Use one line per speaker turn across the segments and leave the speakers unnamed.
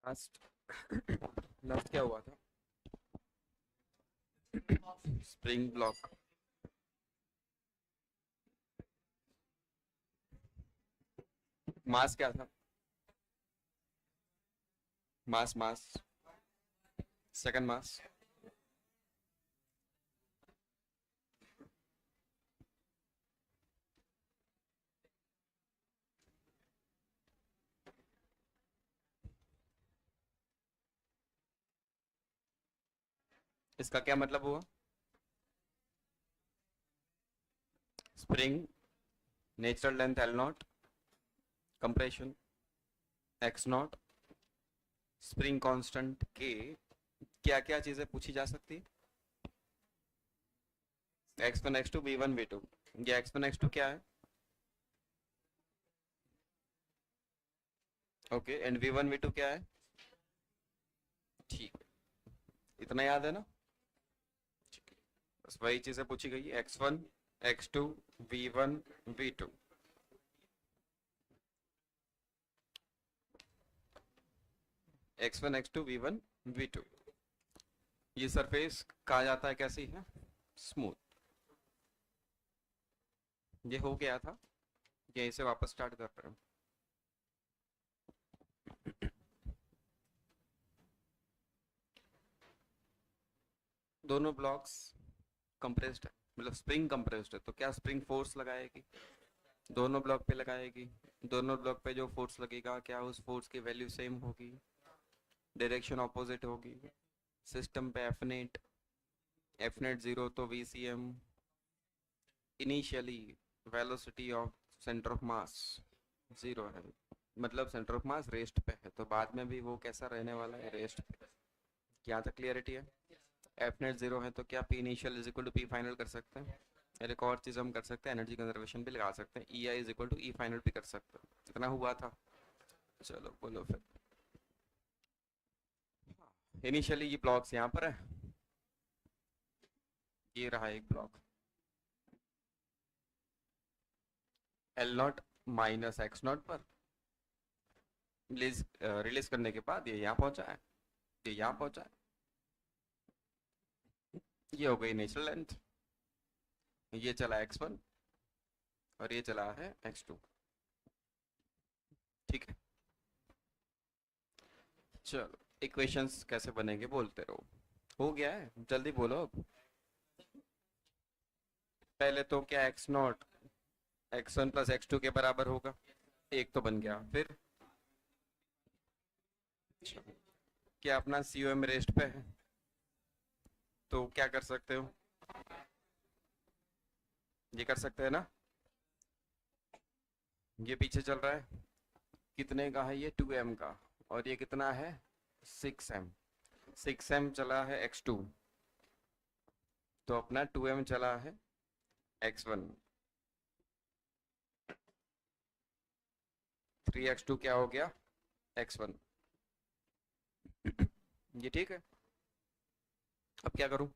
Last last क्या हुआ था? Spring block. मास क्या था? Mass mass second mass. इसका क्या मतलब हुआ? Spring natural length L nought, compression X nought, spring constant K. क्या क्या चीजें पूछी जा सकती है? X one X two V one V two. ये एक्स वन एक्स टू क्या है? Okay, and V one V two क्या है? ठीक है, इतना याद है ना? ठीक है, बस वही चीजें पूछी गई। X one X two V one V two. X one X two V one V two. ये सरफेस कहा जाता है कैसी है? स्मूथ। ये हो गया था, यहीं से वापस स्टार्ट कर रहे हैं। दोनों ब्लॉक्स कंप्रेस्ड है, मतलब स्प्रिंग कंप्रेस्ड है, तो क्या स्प्रिंग फोर्स लगाएगी? दोनों ब्लॉक पे लगाएगी। दोनों ब्लॉक पे जो फोर्स लगेगा, क्या उस फोर्स की वैल्यू सेम होगी? डायरेक्शन ऑपोजिट होगी। सिस्टम पे एफ नेट जीरो तो V C M. Initially velocity of centre of mass zero है, मतलब सेंटर ऑफ मास रेस्ट पे है, तो बाद में भी वो कैसा रहने वाला है? रेस्ट पे। यहाँ तक क्लियरिटी है? एफ नेट जीरो है तो क्या P initial is equal to P final कर सकते हैं? और एक और चीज हम कर सकते हैं, एनर्जी कंजर्वेशन भी लगा सकते हैं, E I is equal to E final भी कर सकते हैं। इतना हुआ था। चलो बोलो फिर। इनिशियली ये ब्लॉक्स यहाँ पर है, ये रहा एक block L not minus x not पर रिलीज रिलीज करने के बाद ये यहाँ पहुंचा है, ये यहाँ पहुंचा है। ये हो गई नेचुरल लेंथ। ये चला एक्स वन और ये चला है एक्स टू। ठीक है, चलो इक्वेशंस कैसे बनेंगे बोलते रहो। हो गया है, जल्दी बोलो अब। पहले तो क्या X naught X one plus X two के बराबर होगा, एक तो बन गया। फिर क्या अपना सी ओ एम रेस्ट पे है, तो क्या कर सकते हो? ये कर सकते हैं ना? ये पीछे चल रहा है, कितने का है ये? 2m का। और ये कितना है? 6m। 6m चला है x2, तो अपना 2m चला है x1। 3x2 क्या हो गया? x1। ये ठीक है। अब क्या करूं?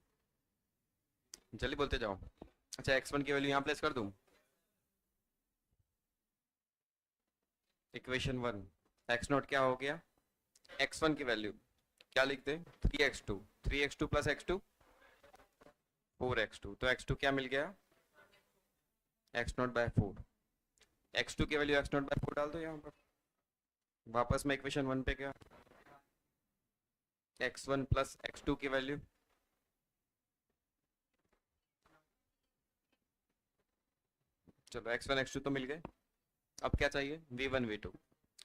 जल्दी बोलते जाओ। अच्छा, x1 की वैल्यू यहाँ प्लेस कर दूं। इक्वेशन वन, एक्स नॉट क्या हो गया? x1 की वैल्यू क्या लिख दे? 3x2। 3x2 plus x2 4x2, तो x2 क्या मिल गया? x not bye 4। x2 की वैल्यू x नॉट बाय 4 डाल दो यहाँ पर। वापस में इक्वेशन वन पे क्या? x1 प्लस x2 की वैल्यू। चलो x1 x2 तो मिल गए। अब क्या चाहिए? v1 v2।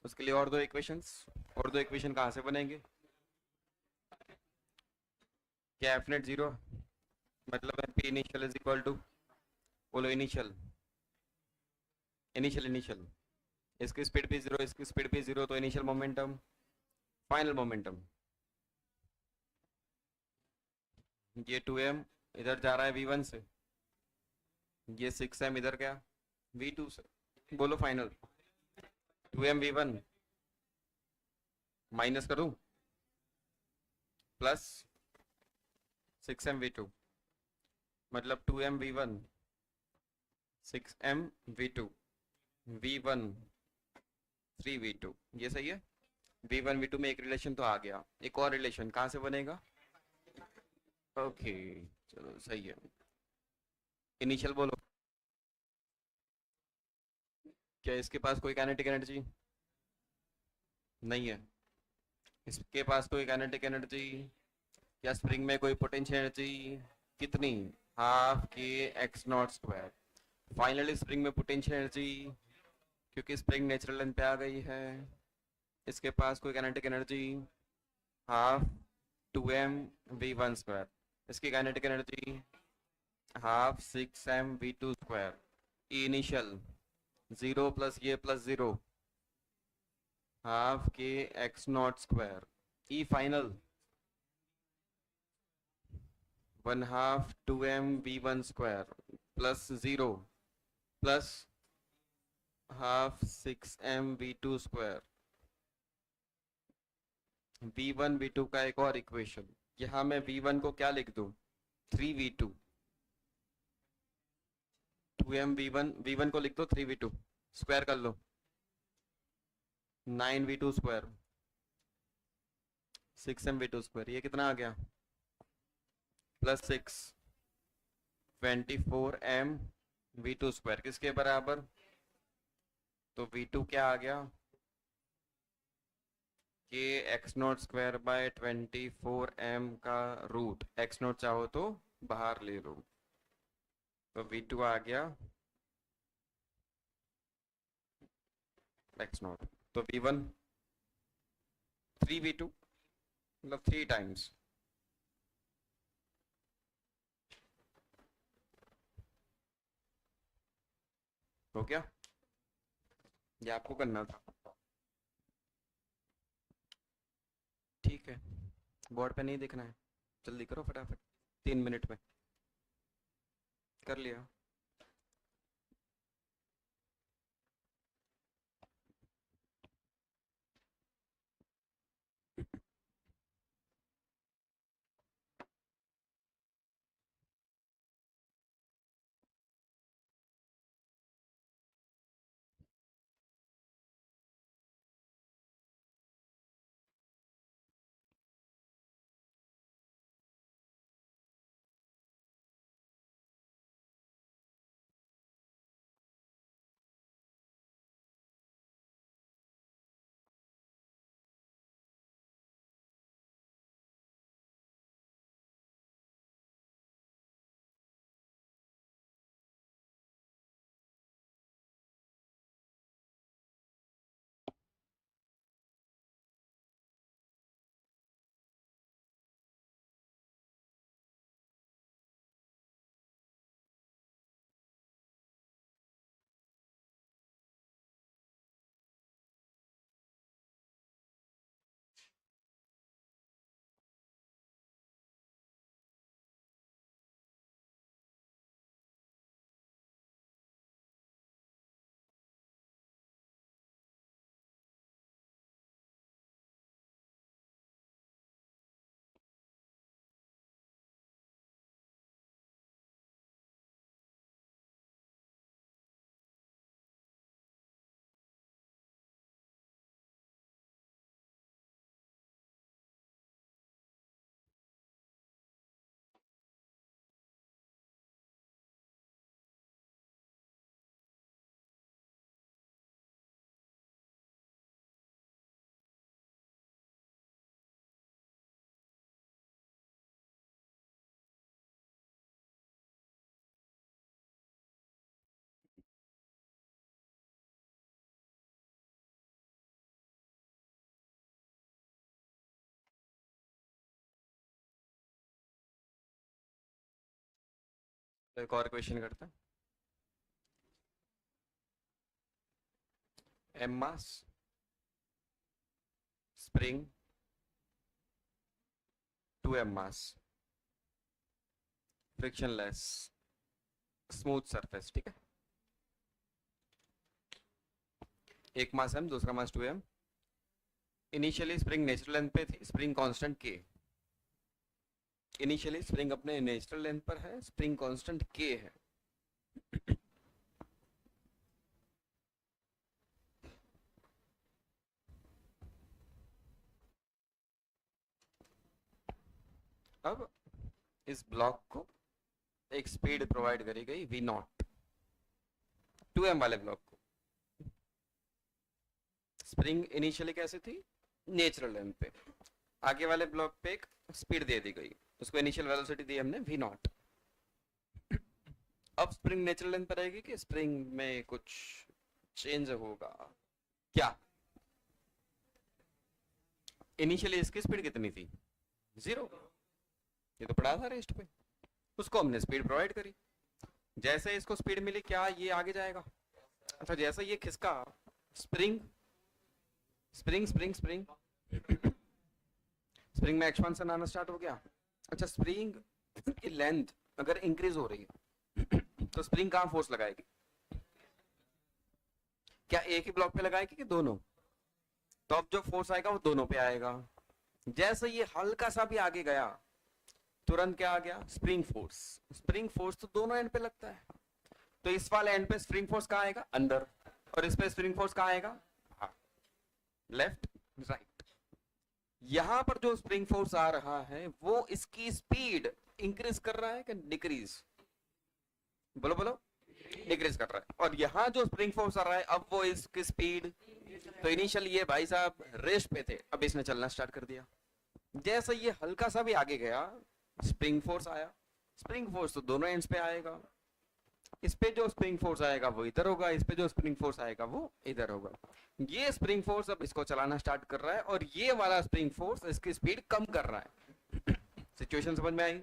उसके लिए और दो इक्वेशंस। और दो इक्वेशन कहाँ से बनेंगे? क्या एफ नेट जीरो, मतलब है P initial is equal to, बोलो इनिशियल। इनिशियल इसकी स्पीड भी जीरो, इसकी स्पीड भी जीरो, तो इनिशियल मोमेंटम फाइनल मोमेंटम। ये 2m इधर जा रहा है v1 से, ये 6m इधर गया v2 से। बोलो फाइनल। 2m v1 माइनस करूं, प्लस 6m v2, मतलब 2m v1 6m v2 v1 3v2। ये सही है? V1 V2 में एक रिलेशन तो आ गया, एक और रिलेशन कहाँ से बनेगा? ओके, चलो सही है। इनिशियल बोलो। क्या इसके पास कोई काइनेटिक एनर्जी नहीं है? इसके पास कोई काइनेटिक एनर्जी या स्प्रिंग में कोई पोटेंशियल एनर्जी? कितनी? Half K X naught square. Finally spring में पोटेंशियल एनर्जी, क्योंकि स्प्रिंग नेचुरल लेंथ पे आ गई है, इसके पास कोई kinetic energy half 2m v1 square. इसकी kinetic energy half 6m v2 square. E initial 0 plus ये plus 0, half K X naught square. E final 1/2 2m v1 square plus 0 plus half 6m v2 square. v1 v2 का एक और equation, यहाँ मैं v1 को क्या लिख दूं? 3v2। 2m v1 को लिख दो 3v2, स्क्वायर कर लो 9v2 square 6m v2 square. ये कितना आ गया? प्लस 6 24m v2 स्क्वायर किसके बराबर? तो v2 क्या आ गया? के X naught square by 24m का रूट। एक्स नॉट चाहो तो बाहर ले लो, तो v2 आ गया एक्स नॉट। तो v1 3v2 मतलब 3 टाइम्स। हो गया? ये आपको करना था। ठीक है, बोर्ड पे नहीं दिखना है, जल्दी करो फटाफट, 3 मिनट में कर लिया। तो एक और क्वेश्चन करते हैं। एम मास स्प्रिंग 2m मास फ्रिक्शनलेस स्मूथ सरफेस, ठीक है। एक मास m, दूसरा मास 2m। Initially spring natural length पे थी, spring constant k। Initially spring अपने नेचुरल लेंथ पर है, स्प्रिंग कांस्टेंट k है। अब इस ब्लॉक को एक स्पीड प्रोवाइड करी गई v नॉट 2m वाले ब्लॉक को। स्प्रिंग इनिशियली कैसे थी, नेचुरल लेंथ पे, आगे वाले ब्लॉक पे एक स्पीड दे दी गई, उसको इनिशियल वेलोसिटी दी हमने v नॉट। अब स्प्रिंग नेचुरल लेंथ पर रहेगी कि स्प्रिंग में कुछ चेंज होगा क्या? इनिशियली इसकी स्पीड कितनी थी, 0, ये तो पड़ा था रेस्ट पे, उसको हमने स्पीड प्रोवाइड करी। जैसे इसको स्पीड मिली क्या ये आगे जाएगा? अच्छा, जैसे ये खिसका spring spring spring spring spring में एक्सपेंशन आना स्टार्ट हो गया। अच्छा, स्प्रिंग की लेंथ अगर इंक्रीज हो रही है तो स्प्रिंग कहाँ फोर्स लगाएगी? क्या एक ही ब्लॉक पे लगाएगी कि दोनों? तो अब जो फोर्स आएगा वो दोनों पे आएगा। जैसे ये हल्का सा भी आगे गया तुरंत क्या आ गया? Spring force. स्प्रिंग फोर्स तो दोनों एंड पे लगता है, तो इस वाले एंड पे स्प्रिंग फोर्स कहाँ आएगा? अंदर, और इस पे स्प्रिंग फोर्स कहाँ आएगा? Left right. यहां पर जो स्प्रिंग फोर्स आ रहा है वो इसकी स्पीड इंक्रीज कर रहा है कि डिक्रीज? बोलो बोलो, डिक्रीज कर रहा है। और यहाँ जो स्प्रिंग फोर्स आ रहा है अब वो इसकी स्पीड, तो इनिशियली ये भाई साहब रेस्ट पे थे, अब इसने चलना स्टार्ट कर दिया। जैसे ये हल्का सा भी आगे गया स्प्रिंग फोर्स आया। स्प्रिंग फोर्स तो दोनों एंड्स पे आएगा, इस पे जो स्प्रिंग फोर्स आएगा वो इधर होगा, इस पे जो स्प्रिंग फोर्स आएगा वो इधर होगा। ये स्प्रिंग फोर्स अब इसको चलाना स्टार्ट कर रहा है और ये वाला स्प्रिंग फोर्स इसकी स्पीड कम कर रहा है। सिचुएशन समझ में आई?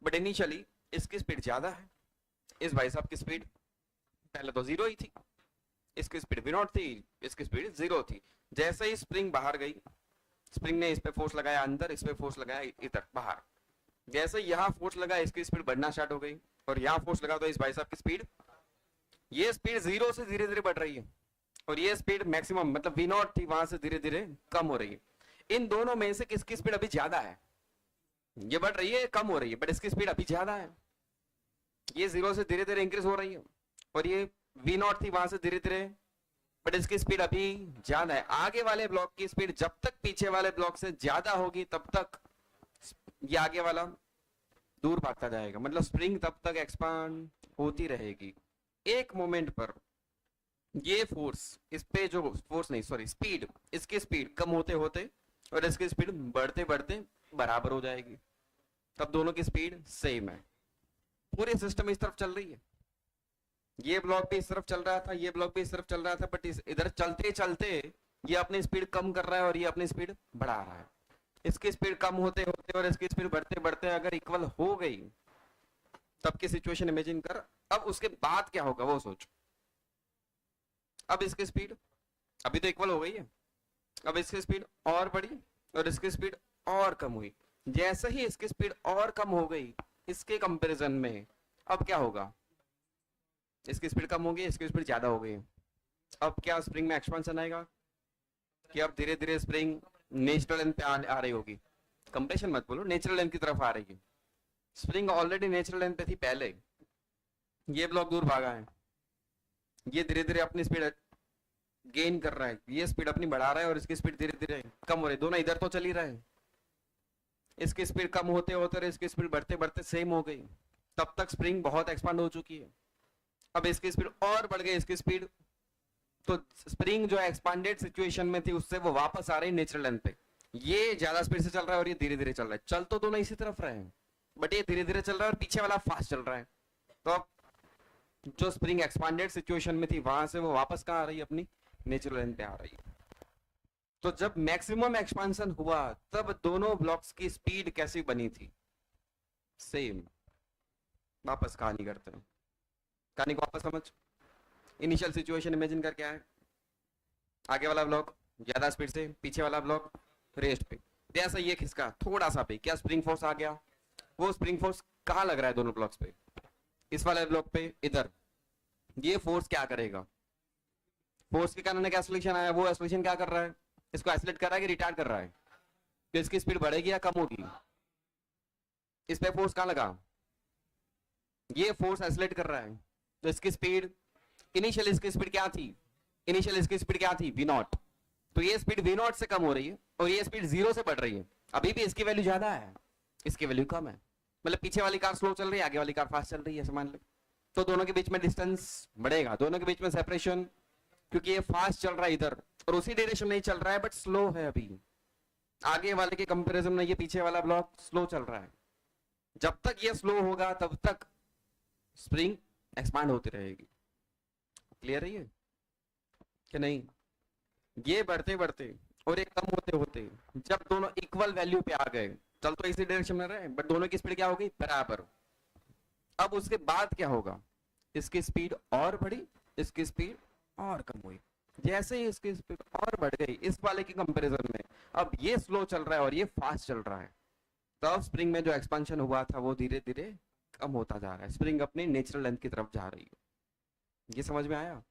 बट इनिशियली इसकी स्पीड ज्यादा है, इस भाई साहब की स्पीड पहले तो 0 ही थी, इसकी स्पीड v नॉट थी, इसकी स्पीड 0 थी। जैसे ही स्प्रिंग बाहर गई, स्प्रिंग ने इस पे फोर्स लगाया अंदर, इस पे फोर्स लगाया इधर बाहर, जैसे यहाँ फोर्स लगा इसकी स्पीड बढ़ना स्टार्ट हो गई, और यहाँ फोर्स लगा तो इस भाई साहब की स्पीड, ये स्पीड 0 से धीरे धीरे बढ़ रही है, और ये स्पीड मैक्सिमम मतलब v नॉट थी वहां से धीरे धीरे कम हो रही है। इन दोनों में से किसकी स्पीड अभी ज्यादा है? ये बढ़ रही है कम हो रही है, बट इसकी स्पीड अभी ज्यादा है। ये 0 से धीरे धीरे इंक्रीज हो रही है, और ये v नॉट थी वहां से धीरे धीरे, बट इसकी स्पीड अभी ज्यादा है। आगे वाले ब्लॉक की स्पीड जब तक पीछे वाले ब्लॉक से ज्यादा होगी तब तक ये आगे वाला दूर भागता जाएगा, मतलब स्प्रिंग तब तक एक्सपांड होती रहेगी। एक मोमेंट पर ये फोर्स इस पे जो फोर्स नहीं सॉरी स्पीड, इसकी स्पीड कम होते होते और इसकी स्पीड बढ़ते बढ़ते बराबर हो जाएगी, तब दोनों की स्पीड सेम है। पूरे सिस्टम इस तरफ चल रही है, ये ब्लॉक भी इस तरफ चल रहा था, ये ब्लॉक भी इस तरफ चल रहा था, बट इधर चलते चलते ये अपनी स्पीड कम कर रहा है और ये अपनी स्पीड बढ़ा रहा है। इसकी स्पीड कम होते होते और इसकी स्पीड बढ़ते बढ़ते अगर इक्वल हो गई तब की सिचुएशन इमेजिन कर। अब उसके बाद क्या होगा वो सोच। अब इसकी स्पीड अभी तो इक्वल हो गई है, अब इसकी स्पीड और बढ़ी और इसकी स्पीड और कम हुई। जैसे ही इसकी स्पीड और कम हो गई इसके कंपैरिजन में, अब क्या होगा? इसकी स्पीड कम होगी, इसकी स्पीड ज्यादा हो गई। अब क्या स्प्रिंग में एक्सपेंशन आएगा कि अब धीरे धीरे स्प्रिंग नेचुरल लेंथ पे आ रही होगी। कंप्रेशन मत बोलो, नेचुरल लेंथ की तरफ आ रही है। स्प्रिंग ऑलरेडी नेचुरल लेंथ पे थी पहले, ये ब्लॉक दूर भागा है, ये धीरे धीरे अपनी स्पीड गेन कर रहा है, ये स्पीड अपनी बढ़ा रहा है और इसकी स्पीड धीरे धीरे कम हो रही है। दोनों इधर तो चल ही रहे हैं, इसकी स्पीड कम होते होते और इसकी स्पीड बढ़ते बढ़ते सेम हो गई। तब तक स्प्रिंग बहुत एक्सपांड हो चुकी है, अब इसकी स्पीड और बढ़ गई, इसकी स्पीड, तो स्प्रिंग जो एक्सपांडेड सिचुएशन में थी उससे वो वापस आ रही नेचुरल लेंथ पे। ये ज्यादा स्पीड से चल रहा है और ये धीरे धीरे चल रहा है। चल तो दोनों इसी तरफ रहे हैं, बट ये धीरे धीरे चल रहा है और पीछे वाला फास्ट चल रहा है। तो अब जो स्प्रिंग एक्सपांडेड सिचुएशन में थी वहां से वो वापस कहाँ आ रही है? अपनी नेचुरल लेंथ पे आ रही है। तो जब मैक्सिमम एक्सपांशन हुआ तब दोनों ब्लॉक्स की स्पीड कैसी बनी थी? सेम। वापस कहानी करते हैं, कहानी को वापस समझ। इनिशियल सिचुएशन इमेजिन कर, क्या है? आगे वाला ब्लॉक ज्यादा स्पीड से, पीछे वाला ब्लॉक रेस्ट पे। जैसा ये खिसका थोड़ा सा पे, क्या स्प्रिंग फोर्स आ गया? वो स्प्रिंग फोर्स कहाँ लग रहा है दोनों ब्लॉक्स पे? इस वाले ब्लॉक पे इधर। ये फोर्स क्या करेगा? फोर्स के कारण एक एक्सेलरेशन आया, वो एक्सेलरेशन क्या कर रहा है? इसको एक्सेलरेट कर रहा है कि रिटार्ड कर रहा है? तो इसकी स्पीड बढ़ेगी या कम होगी? इस पे फोर्स कहाँ लगा? ये फोर्स एक्सेलरेट कर रहा है, तो इसकी स्पीड, इनिशियल इसकी स्पीड क्या थी? इनिशियल इसकी स्पीड क्या थी? v not. तो ये स्पीड v नॉट से कम हो रही है और ये स्पीड 0 से बढ़ रही है, अभी भी इसकी वैल्यू ज्यादा है, इसकी वैल्यू कम है, मतलब पीछे वाली कार स्लो चल रही है, आगे वाली कार फास्ट चल रही है, ऐसे मान लो। तो दोनों के बीच में डिस्टेंस बढ़ेगा, दोनों के बीच में सेपरेशन, क्योंकि ये फास्ट चल रहा है इधर और उसी डायरेक्शन में ही चल रहा है, बट स्लो है अभी। आगे वाले के कंपैरिजन में ये पीछे वाला ब्लॉक स्लो चल रहा है। जब तक ये स्लो होगा तब तक स्प्रिंग एक्सपांड होती रहेगी। क्लियर है ये कि नहीं? ये बढ़ते बढ़ते और ये कम होते होते जब दोनों इक्वल वैल्यू पे आ गए, चल तो इसी डायरेक्शन में रहे बट दोनों की स्पीड क्या हो गई? बराबर। अब उसके बाद क्या होगा? इसकी स्पीड और बढ़ी, इसकी स्पीड और कम हुई। जैसे ही इसकी स्पीड और बढ़ गई इस वाले के कंपैरिजन में, अब ये स्लो चल रहा है और ये फास्ट चल रहा है, तब स्प्रिंग में जो एक्सपेंशन हुआ था वो धीरे धीरे कम होता जा रहा है, स्प्रिंग अपनी नेचुरल लेंथ की तरफ जा रही है। ये समझ में आया?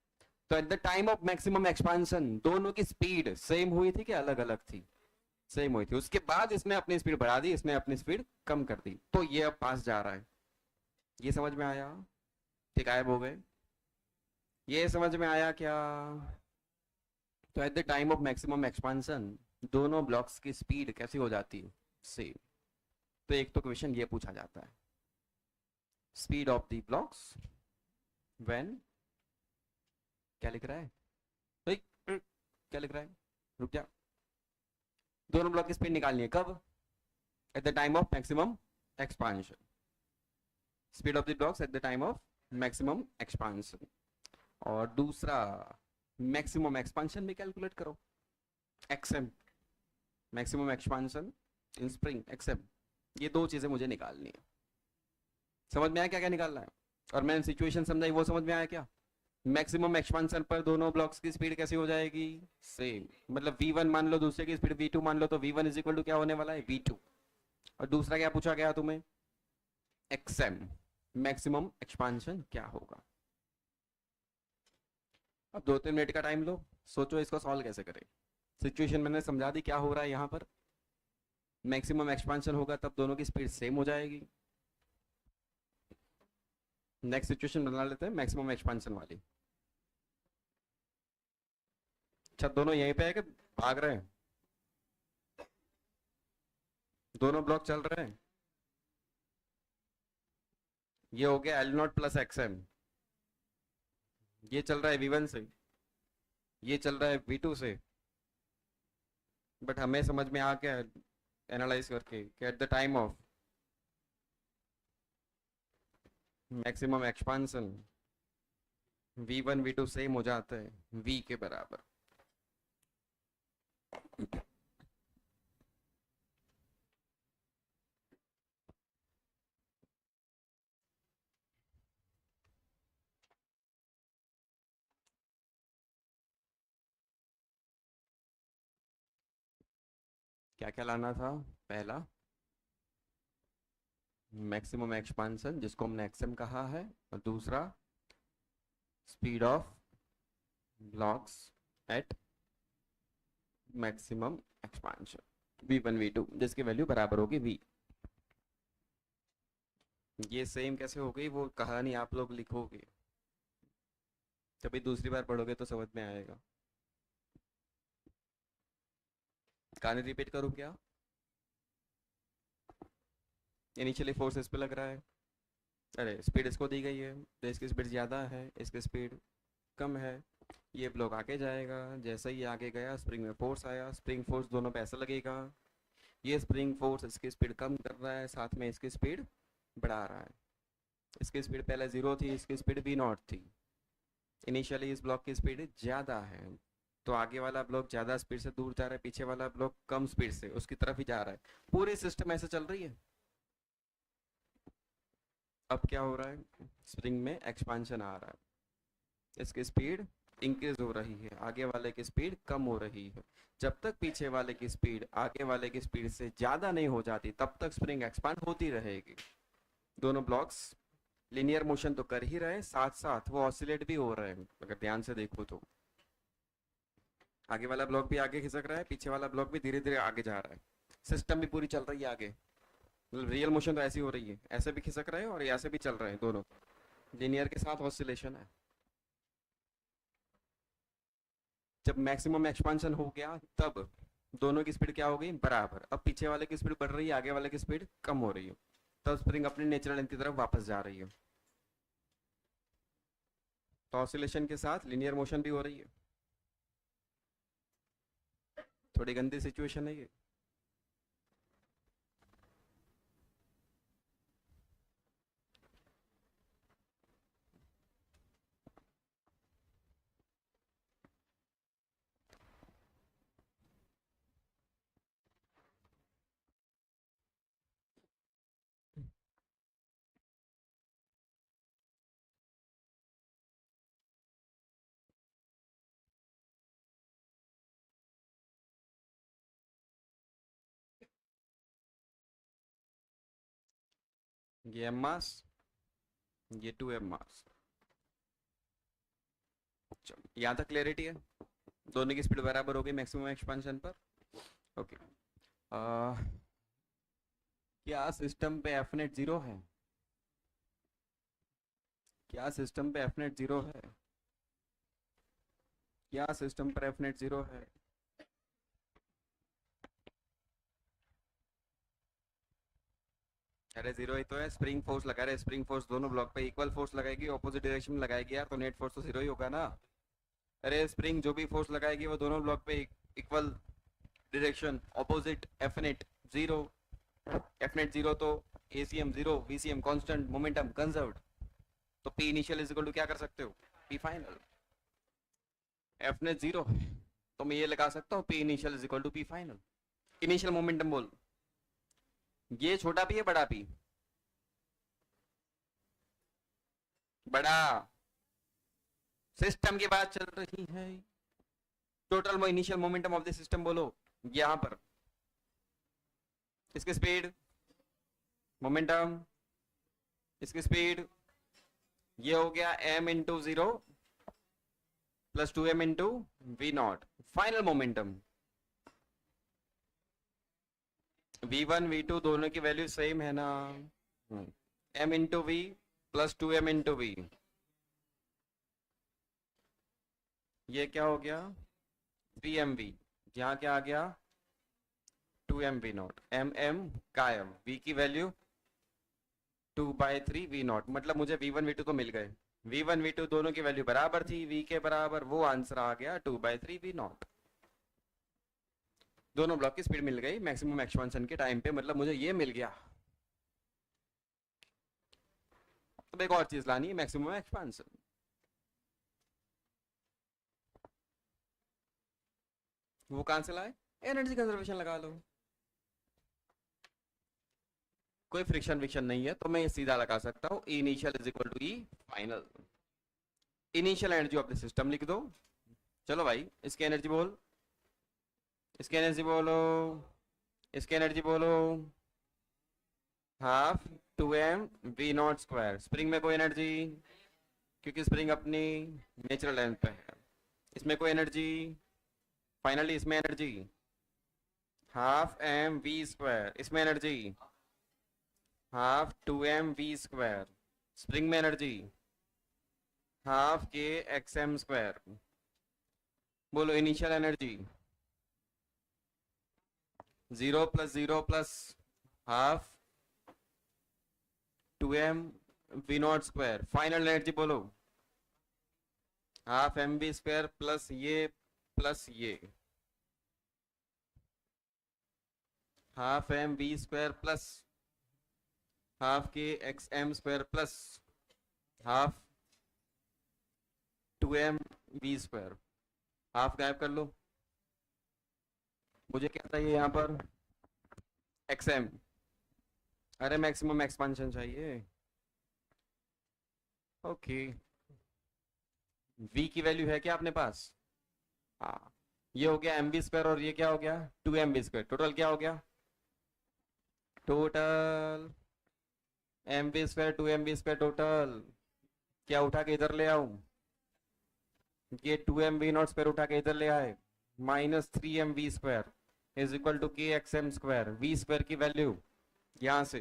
तो at the time of maximum expansion दोनों की स्पीड सेम हुई थी कि अलग अलग थी? सेम हुई थी। उसके बाद इसने अपनी स्पीड बढ़ा दी, इसने अपनी स्पीड कम कर दी, तो ये अब पास जा रहा है। ये समझ में आया? ठीक, गायब हो गए। ये समझ में आया क्या? तो at the time of maximum expansion दोनों ब्लॉक्स की स्पीड कैसी हो जाती है? सेम। तो एक तो क्वेश्चन ये पूछा जाता है, speed of the blocks when, क्या लिख रहा है? क्या लिख रहा है? रुक जा। दोनों ब्लॉक की स्पीड निकालनी है कब? At the time of maximum expansion. Speed of the blocks at the time of maximum expansion. और दूसरा मैक्सिमम एक्सपांशन भी कैलकुलेट करो, एक्सएम, मैक्सिमम एक्सपांशन इन स्प्रिंग, एक्सएम। ये दो चीजें मुझे निकालनी है। समझ में आया क्या क्या निकालना है? और मैंने सिचुएशन समझाई, वो समझ में आया क्या? मैक्सिमम एक्सपांशन पर दोनों ब्लॉक्स की स्पीड कैसी हो जाएगी? सेम। मतलब v1 मान लो, दूसरे की स्पीड v2 मान लो, तो v1 इज इक्वल टू क्या होने वाला है? v2। और दूसरा क्या पूछा गया तुम्हें? xm, मैक्सिमम एक्सपांशन क्या होगा? अब 2-3 मिनट का टाइम लो, सोचो इसको सॉल्व कैसे करें। सिचुएशन मैंने समझा दी क्या हो रहा है यहाँ पर। मैक्सिमम एक्सपांशन होगा तब दोनों की स्पीड सेम हो जाएगी। नेक्स्ट सिचुएशन बना लेते हैं मैक्सिमम एक्सपांशन वाली। अच्छा, दोनों यहीं पे है कि भाग रहे हैं? दोनों ब्लॉक चल रहे हैं। ये हो गया एल नॉट प्लस एक्सएम, ये चल रहा है v1 से, ये चल रहा है v2 से। बट हमें समझ में आ गया एनालाइज करके कि at the time of maximum expansion v1 v2 same हो जाते हैं v के बराबर। क्या क्या लाना था? पहला मैक्सिमम एक्सपांशन जिसको हमने एक्सएम कहा है, और दूसरा speed of blocks at maximum expansion v1 v2 जिसकी वैल्यू बराबर होगी v। ये सेम कैसे हो गई वो कहानी आप लोग लिखोगे, तभी दूसरी बार पढ़ोगे तो समझ में आएगा। कहानी रिपीट करूं क्या? इनिशियली फोर्स इस पे लग रहा है, अरे स्पीड इसको दी गई है तो इसकी स्पीड ज़्यादा है, इसकी स्पीड कम है। ये ब्लॉक आगे जाएगा, जैसे ही आगे गया स्प्रिंग में फोर्स आया, स्प्रिंग फोर्स दोनों पे ऐसा लगेगा। ये स्प्रिंग फोर्स इसकी स्पीड कम कर रहा है, साथ में इसकी स्पीड बढ़ा रहा है। इसकी स्पीड पहले 0 थी, इसकी स्पीड v0 थी। इनिशियली इस ब्लॉक की स्पीड ज़्यादा है, तो आगे वाला ब्लॉक ज़्यादा स्पीड से दूर जा रहा है, पीछे वाला ब्लॉक कम स्पीड से उसकी तरफ ही जा रहा है। पूरी सिस्टम ऐसे चल रही है। अब क्या हो रहा है? स्प्रिंग में एक्सपांशन आ रहा है, इसकी स्पीड इंक्रीज हो रही है, आगे वाले की स्पीड कम हो रही है। जब तक पीछे वाले की स्पीड आगे वाले की स्पीड से ज़्यादा नहीं हो जाती तब तक स्प्रिंग एक्सपांड होती रहेगी। दोनों ब्लॉक्स लिनियर मोशन तो कर ही रहे, साथ साथ वो ऑसिलेट भी हो रहे हैं। अगर ध्यान से देखो तो आगे वाला ब्लॉक भी आगे खिसक रहा है, पीछे वाला ब्लॉक भी धीरे धीरे आगे जा रहा है, सिस्टम भी पूरी चल रही है आगे। मतलब रियल मोशन तो ऐसी हो रही है, ऐसे भी खिसक रहे हैं और ऐसे भी चल रहे हैं, दोनों लिनियर के साथ ऑसिलेशन है। जब मैक्सिमम एक्सपांशन हो गया तब दोनों की स्पीड क्या हो गई, बराबर। अब पीछे वाले की स्पीड बढ़ रही है, आगे वाले की स्पीड कम हो रही है, तब स्प्रिंग अपनी नेचुरल लेंथ की तरफ वापस जा रही है। तो ऑसिलेशन के साथ लीनियर मोशन भी हो रही है। थोड़ी गंदी सिचुएशन है ये। ये एम मास, ये 2m मास। यहाँ तक क्लियरिटी है? दोनों की स्पीड बराबर हो गई मैक्सिमम एक्सपेंशन पर। ओके। क्या सिस्टम पे एफ नेट जीरो है? क्या सिस्टम पे एफ नेट जीरो है? क्या सिस्टम पर एफ नेट जीरो है? अरे जीरो ही तो है, स्प्रिंग फोर्स लगा रहे, स्प्रिंग फोर्स दोनों ब्लॉक पे इक्वल फोर्स लगाएगी, ऑपोजिट डायरेक्शन में लगाएगी यार, तो नेट फोर्स तो जीरो ही होगा ना। अरे स्प्रिंग जो भी फोर्स लगाएगी वो दोनों ब्लॉक पे equal direction opposite, F net zero. F net zero तो ACM zero, VCM constant, momentum conserved. तो P initial is equal to क्या कर सकते हो, P final. F net zero है तो मैं ये लगा सकता हूँ P initial is equal to P final. Initial momentum बोल, ये छोटा पी है बड़ा पी? बड़ा। सिस्टम की बात चल रही है। Total initial momentum of the system बोलो यहां पर। इसकी स्पीड, मोमेंटम, इसकी स्पीड, ये हो गया m into zero plus 2m into V naught. Final momentum v1 v2 दोनों की वैल्यू सेम है ना, m into V plus 2m into V. ये क्या हो गया, 3mv। यहाँ क्या आ गया, 2mv नॉट। mm कायम, v की वैल्यू 2/3 वी नॉट। मतलब मुझे v1 v2 तो मिल गए, v1 v2 दोनों की वैल्यू बराबर थी, v के बराबर, वो आंसर आ गया 2/3 वी नॉट। दोनों ब्लॉक की स्पीड मिल गई मैक्सिमम एक्सपेंशन के टाइम पे, मतलब मुझे ये मिल गया। अब एक और चीज लानी है, मैक्सिमम एक्सपेंशन। वो कहां से लाए, एनर्जी कंजर्वेशन लगा लो। कोई फ्रिक्शन विक्शन नहीं है तो मैं ये सीधा लगा सकता हूँ, E initial is equal to E final. Initial energy of the system लिख दो। चलो भाई इसकी एनर्जी बोल, इसकी एनर्जी बोलो, इसकी एनर्जी बोलो। Half 2m V naught square. Spring में कोई एनर्जी, क्योंकि स्प्रिंग अपनी नेचुरल लेंथ पे है। इसमें कोई एनर्जी, फाइनली इसमें energy half M V square. इसमें energy half 2m V square. Spring में energy half K X M square. बोलो initial energy 0 plus 0 plus half 2m V naught square. Final energy बोलो half M B square plus ये half M V square plus half K X M square plus half 2m V square. Half गायब कर लो। मुझे क्या चाहिए यहाँ पर, एक्स एम। अरे मैक्सिमम एक्सपांशन चाहिए। ओके, v की वैल्यू है क्या अपने पास? हाँ, ये हो गया एम बी स्क्वायर और ये क्या हो गया 2m बी स्क्वायर। टोटल क्या हो गया, total M B square 2m B square total. क्या उठा के इधर ले आऊं, ये 2m वी नॉट स्क्वायर उठा के इधर ले आए, -3m v square is equal to K X M square. V square की वैल्यू यहां से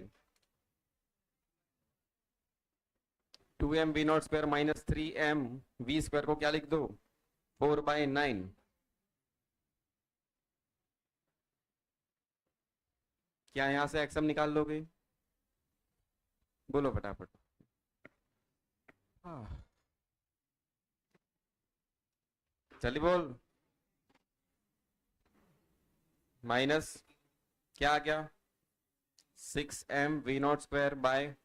2m V naught square -3m V square को क्या लिख दो, 4/9। क्या यहाँ से एक्सएम निकाल लोगे? बोलो फटाफट। हाँ, चलिए बोल। माइनस क्या आ गया? 6m v0 स्क्वायर बाय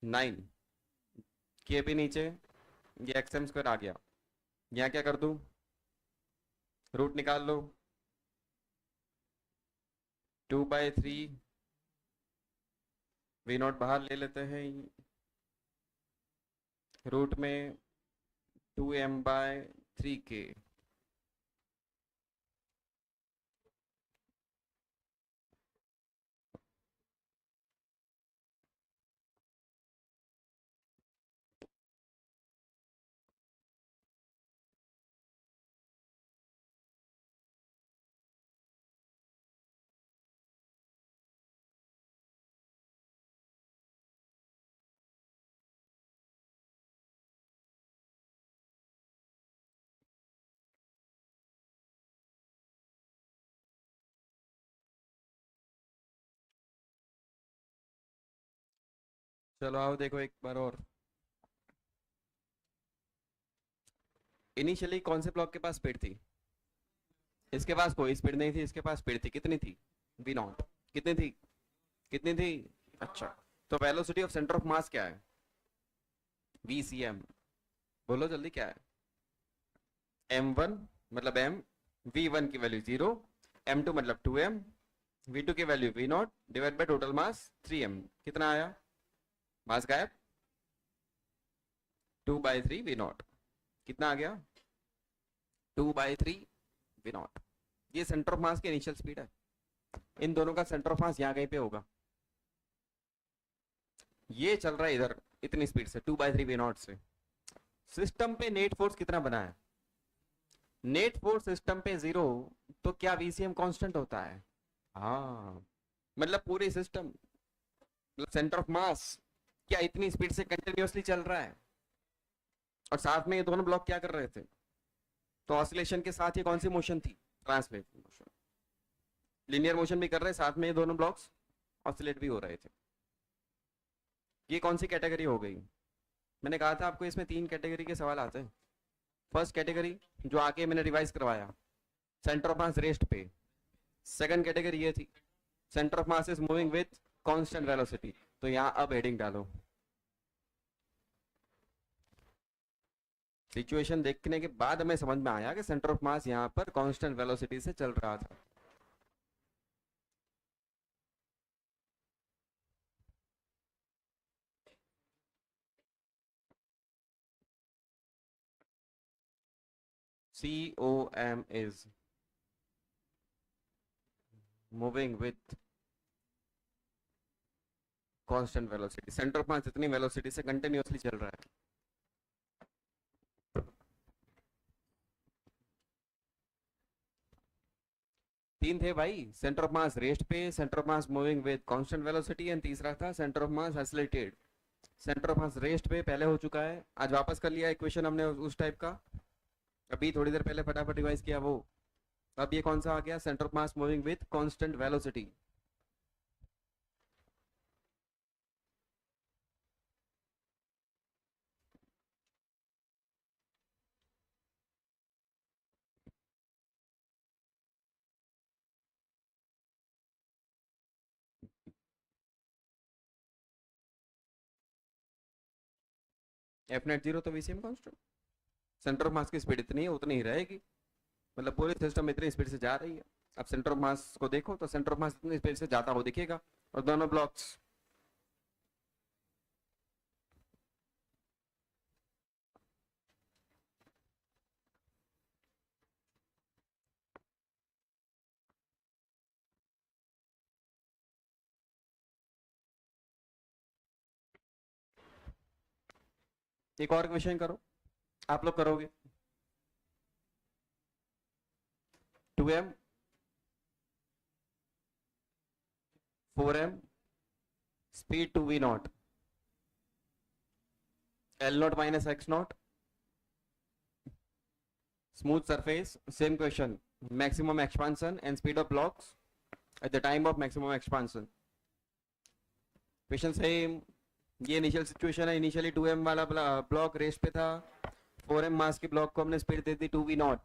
9 के भी नीचे ये एक्सएम स्क्वायर आ गया। यहाँ क्या कर दूं? रूट निकाल लो। 2/3 v0 बाहर ले लेते हैं, रूट में 2m/3k। चलो आओ देखो एक बार और। इनिशियली कौन से ब्लॉक के पास स्पीड थी? इसके पास कोई स्पीड नहीं थी, इसके पास स्पीड थी। कितनी थी? v0 कितनी थी? कितनी थी? अच्छा, तो वेलोसिटी ऑफ सेंटर ऑफ मास क्या है? vcm। बोलो जल्दी क्या है? m1 मतलब m, v1 की वैल्यू 0, m2 मतलब 2m, v2 की value v0 divide by total mass 3m। कितना आया? मास गायब। 2/3 v0 कितना आ गया? 2/3 v0। ये सेंटर ऑफ मास की इनिशियल स्पीड है। इन दोनों का सेंटर ऑफ मास यहाँ कहीं पे होगा। ये चल रहा है इधर इतनी स्पीड से 2/3 v0 से। सिस्टम पे नेट फोर्स कितना बना है? नेट फोर्स सिस्टम पे 0, तो क्या वीसीएम कांस्टेंट होता है? हाँ, मतलब पूरे सिस्टम, मतलब सेंटर ऑफ मास क्या इतनी स्पीड से कंटिन्यूअसली चल रहा है? और साथ में ये दोनों ब्लॉक क्या कर रहे थे? तो ऑसिलेशन के साथ ये कौन सी मोशन थी? Translate motion. लीनियर मोशन भी कर रहे, साथ में ये दोनों ब्लॉक्स ऑसिलेट भी हो रहे थे। ये कौन सी कैटेगरी हो गई? मैंने कहा था आपको इसमें 3 कैटेगरी के सवाल आते हैं। फर्स्ट कैटेगरी जो आके मैंने रिवाइज करवाया, सेंटर ऑफ मास रेस्ट पे। सेकंड कैटेगरी ये थी, centre of mass is moving with constant velocity. तो यहाँ अब हेडिंग डालो। सिचुएशन देखने के बाद हमें समझ में आया कि सेंटर ऑफ मास यहाँ पर कांस्टेंट वेलोसिटी से चल रहा था। COM is moving with constant velocity. Centre of मास इतनी वेलोसिटी से कंटिन्यूअसली चल रहा है। तीन थे भाई, सेंटर ऑफ मास रेस्ट पे, centre of mass moving with constant velocity, and तीसरा था centre of mass accelerated. Centre of mass rest पे पहले हो चुका है, आज वापस कर लिया इक्वेशन हमने उस टाइप का, अभी थोड़ी देर पहले फटाफट रिवाइज किया वो। अब ये कौन सा आ गया? Centre of mass moving with constant velocity. F net 0 तो वीसीएम कांस्टेंट। सेंटर ऑफ मास की स्पीड इतनी है उतनी ही रहेगी, मतलब पूरी सिस्टम इतनी स्पीड से जा रही है। अब सेंटर ऑफ मास को देखो तो सेंटर ऑफ मास इतनी स्पीड से जाता हुआ दिखेगा, और दोनों ब्लॉक्स एक और क्वेश्चन करो, आप लोग करोगे। 2m 4m speed to v0, L0 minus x0, smooth surface, same question, maximum expansion and speed of blocks, at the time of maximum expansion. Question same, ये इनिशियल सिचुएशन है, इनिशियली 2m वाला block rest पे था, 4m मास के block को हमने speed दे दी 2v0,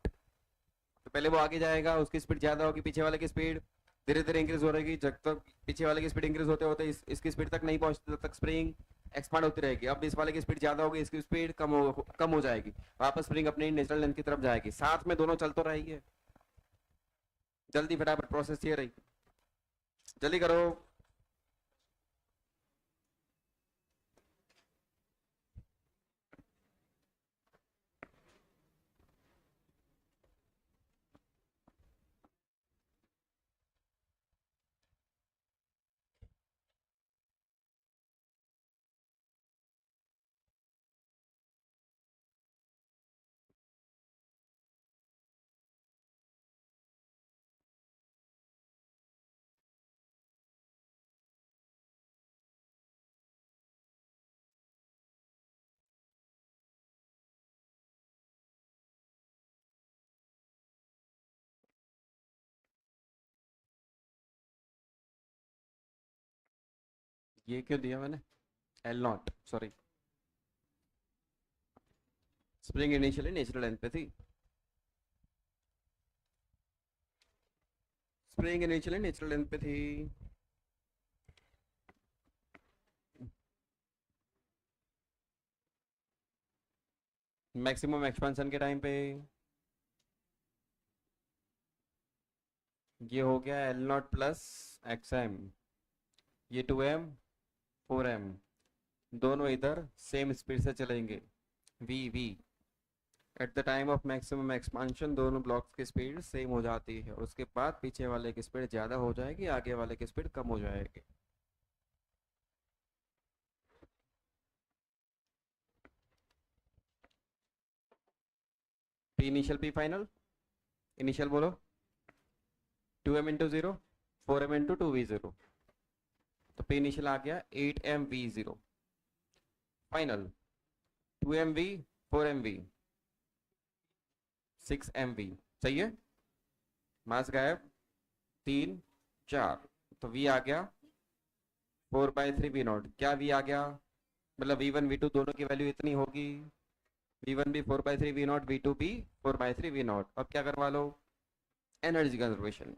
तो पहले वो आगे जाएगा, उसकी स्पीड ज्यादा होगी, पीछे वाले की स्पीड धीरे धीरे इंक्रीज हो रहेगी, जब तक पीछे वाले की स्पीड इंक्रीज होते होते इसकी स्पीड तक नहीं पहुंचती, तब तक स्प्रिंग एक्सपांड होती रहेगी। अब इस वाले की स्पीड ज्यादा होगी, इसकी स्पीड कम हो जाएगी, वापस स्प्रिंग अपनी नेचुरल लेंथ की तरफ जाएगी, साथ में दोनों चल तो रही है। जल्दी फटाफट प्रोसेस ये रही, जल्दी करो। ये क्यों दिया मैंने, L not, sorry, spring initially natural length पे थी, स्प्रिंग इनिशियली नेचुरल लेंथ पे थी। मैक्सिमम एक्सपेंशन के टाइम पे ये हो गया L naught plus X M, ये 2m 4m दोनों इधर सेम स्पीड से चलेंगे, v at the time of maximum expansion दोनों ब्लॉक्स की स्पीड सेम हो जाती है, उसके बाद पीछे वाले की स्पीड ज़्यादा हो जाएगी, आगे वाले की स्पीड कम हो जाएगी। P initial P final, initial बोलो, 2m into zero, 4m into 2v0, तो पी इनिशियल आ गया 8mv0, final 2mv 4mv 6mv, सही है, मास गायब 3 4, तो v आ गया 4/3v0, क्या v आ गया, मतलब v1 v2 दोनों की वैल्यू इतनी होगी, v1 भी 4/3v0, v2 भी 4/3v0। अब क्या करवा लो, energy conservation,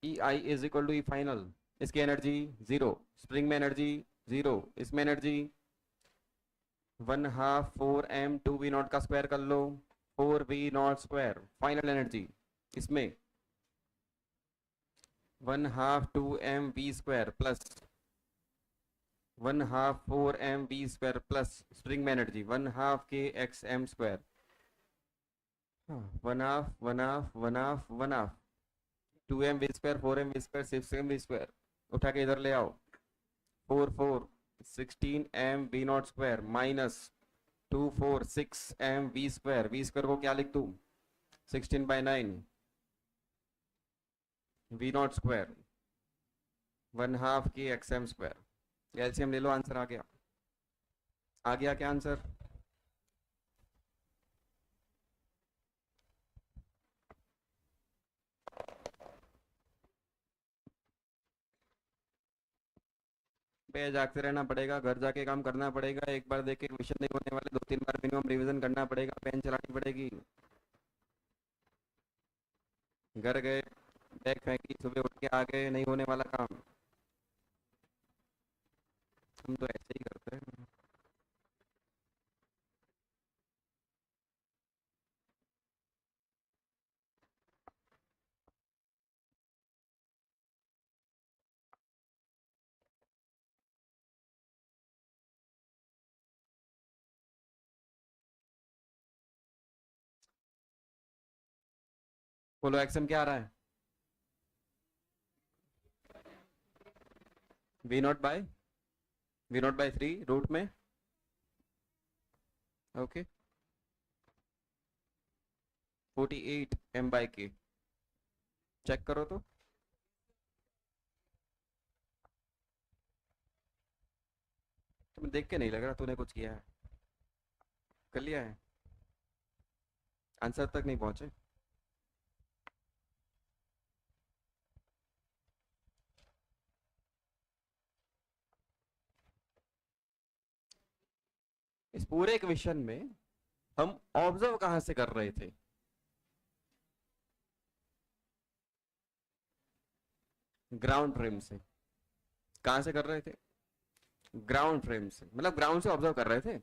E I is equal to E final, इसकी एनर्जी जीरो, स्प्रिंग में एनर्जी जीरो, इसमें एनर्जी 1/2 4m 2v0 का स्क्वायर कर लो, 4v0 स्क्वायर, फाइनल एनर्जी इसमें 1/2 2m v square plus 1/2 4m v square plus spring में energy 1/2 के X M square, 1/2 2m v square 4m v square 6m v square, उठा के इधर ले आओ, 4 16m v0 square minus 6m v square को क्या लिख दूं, 16/9 v0 स्क्वायर 1/2 की xm स्क्वायर, एलसीएम ले लो, आंसर आ गया, आ गया क्या आंसर, पे जागते रहना पड़ेगा, घर जाके काम करना पड़ेगा, एक बार देख के क्वेश्चन नहीं होने वाले, 2-3 बार मिनिमम रिवीजन करना पड़ेगा, पेन चलानी पड़ेगी। घर गए, बैग फेंकी, सुबह उठ के आ गए, नहीं होने वाला काम, हम तो ऐसे ही करते हैं। बोलो एक्सएम क्या आ रहा है, v0/3 रूट में, ओके 48m/k, चेक करो तो, तुम्हें देख के नहीं लग रहा तूने कुछ किया है, कर लिया है, आंसर तक नहीं पहुंचे। पूरे क्वेश्चन में हम ऑब्जर्व कहां से कर रहे थे? ग्राउंड फ्रेम से। कहां से कर रहे थे? ग्राउंड फ्रेम से, मतलब ग्राउंड से ऑब्जर्व कर रहे थे।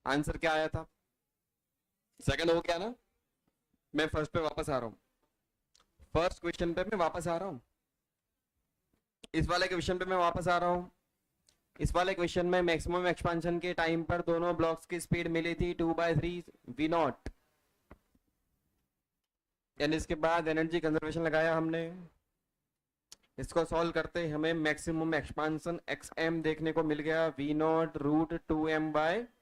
आंसर क्या आया था? सेकंड हो गया ना? मैं फर्स्ट पे वापस आ रहा हूं। फर्स्ट क्वेश्चन पे मैं वापस आ रहा हूं। इस वाले क्वेश्चन पे मैं वापस आ रहा हूं। इस वाले क्वेश्चन में मैक्सिमम एक्सपांशन के टाइम पर दोनों ब्लॉक्स की स्पीड मिली थी 2/3 वी नॉट। यानी इसके बाद एनर्जी कंजर्वेशन लगाया हमने। इसको सॉल्व करते हमें मैक्सिमम एक्सपांशन एक्स एम देखने को मिल गया, वी नॉट रूट 2m/3k।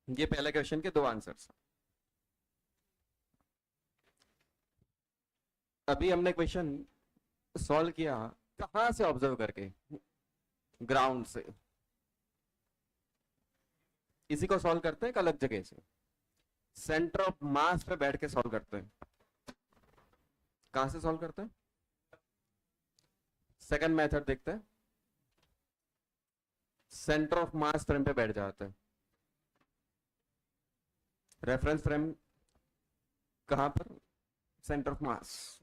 ये पहले क्वेश्चन के दो आंसर्स। अभी हमने क्वेश्चन सॉल्व किया कहां से? ऑब्जर्व करके, ग्राउंड से। इसी को सॉल्व करते हैं एक अलग जगह से, सेंटर ऑफ मास पे बैठ के सॉल्व करते हैं। कहां से सॉल्व करते हैं? सेकंड मेथड देखते हैं। सेंटर ऑफ मास फ्रेम पे बैठ जाते हैं। रेफरेंस फ्रेम कहां पर? सेंटर ऑफ मास।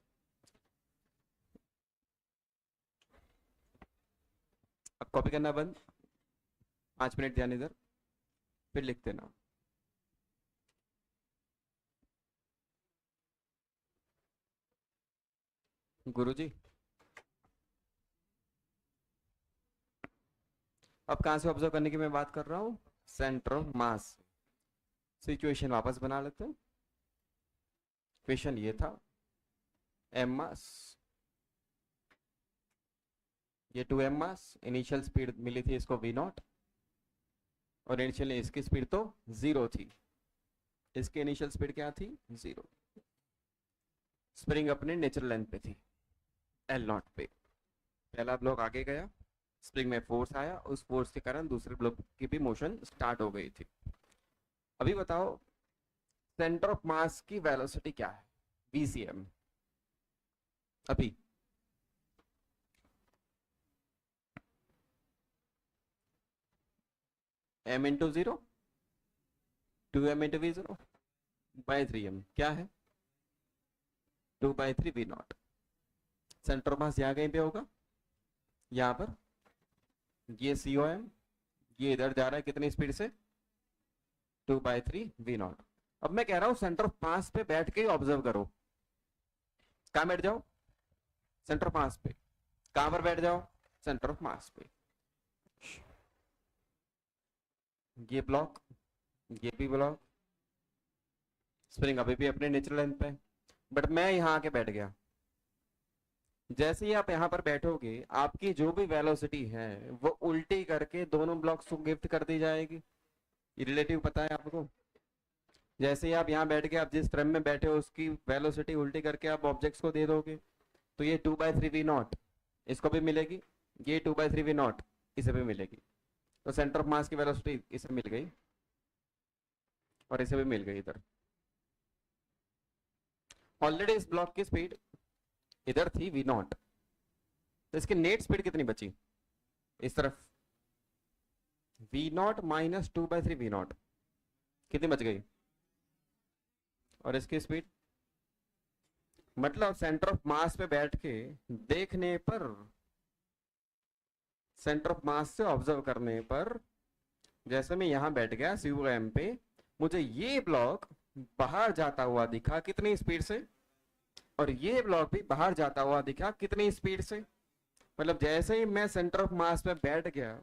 अब कॉपी करना बंद, 5 मिनट ध्यान इधर, फिर लिख देना। गुरुजी अब कहां से ऑब्जर्व करने की मैं बात कर रहा हूं? Centre of mass. सिचुएशन वापस बना लेते हैं। क्वेश्चन ये था, एम मास, ये 2m मास, इनिशियल स्पीड मिली थी इसको v नॉट, और इनिशियल इसकी स्पीड तो 0 थी। इसकी इनिशियल स्पीड क्या थी? 0। स्प्रिंग अपने नेचुरल लेंथ पे थी, एल नॉट पे। पहला ब्लॉक आगे गया, स्प्रिंग में फोर्स आया, उस फोर्स के कारण दूसरे ब्लॉक की भी मोशन स्टार्ट हो गई थी। अभी बताओ सेंटर ऑफ मास की वेलोसिटी क्या है? vcm। अभी m into 0, 2m into v0 by 3m क्या है? 2/3 v नॉट। सेंटर ऑफ मास यहाँ कहीं पे होगा, यहाँ पर। ये COM, ये इधर जा रहा है कितनी स्पीड से? 2/3 v नॉट। अब मैं कह रहा हूं सेंटर ऑफ मास पे बैठ के ऑब्जर्व करो। कहां बैठ जाओ? सेंटर ऑफ मास पे। कहां पर बैठ जाओ? सेंटर ऑफ मास पे। ये ब्लॉक, ये भी ब्लॉक, स्प्रिंग अभी भी अपने नेचुरल लेंथ पे, बट मैं यहां आके बैठ गया। जैसे ही आप यहां पर बैठोगे आपकी जो भी वेलोसिटी है वो उल्टी करके दोनों ब्लॉक्स को गिफ्ट कर दी जाएगी। ये रिलेटिव पता है आपको? जैसे ही आप यहाँ बैठ के आप जिस फ्रेम में बैठे हो उसकी वेलोसिटी उल्टी करके आप ऑब्जेक्ट्स को दे दोगे, तो ये 2/3 v नॉट इसको भी मिलेगी, ये 2/3 v नॉट इसे भी मिलेगी। तो सेंटर ऑफ मास की वेलोसिटी इसे मिल गई और इसे भी मिल गई इधर। ऑलरेडी इस ब्लॉक की स्पीड इधर थी v नॉट, तो इसकी नेट स्पीड कितनी बची? इस तरफ v not minus 2/3 v not कितनी बच गई? और इसकी स्पीड, मतलब सेंटर ऑफ मास पे बैठ के देखने पर, सेंटर ऑफ मास से ऑब्जर्व करने पर, जैसे मैं यहां बैठ गया COM पे, मुझे ये ब्लॉक बाहर जाता हुआ दिखा कितनी स्पीड से, और ये ब्लॉक भी बाहर जाता हुआ दिखा कितनी स्पीड से। मतलब जैसे ही मैं सेंटर ऑफ मास पे बैठ गया,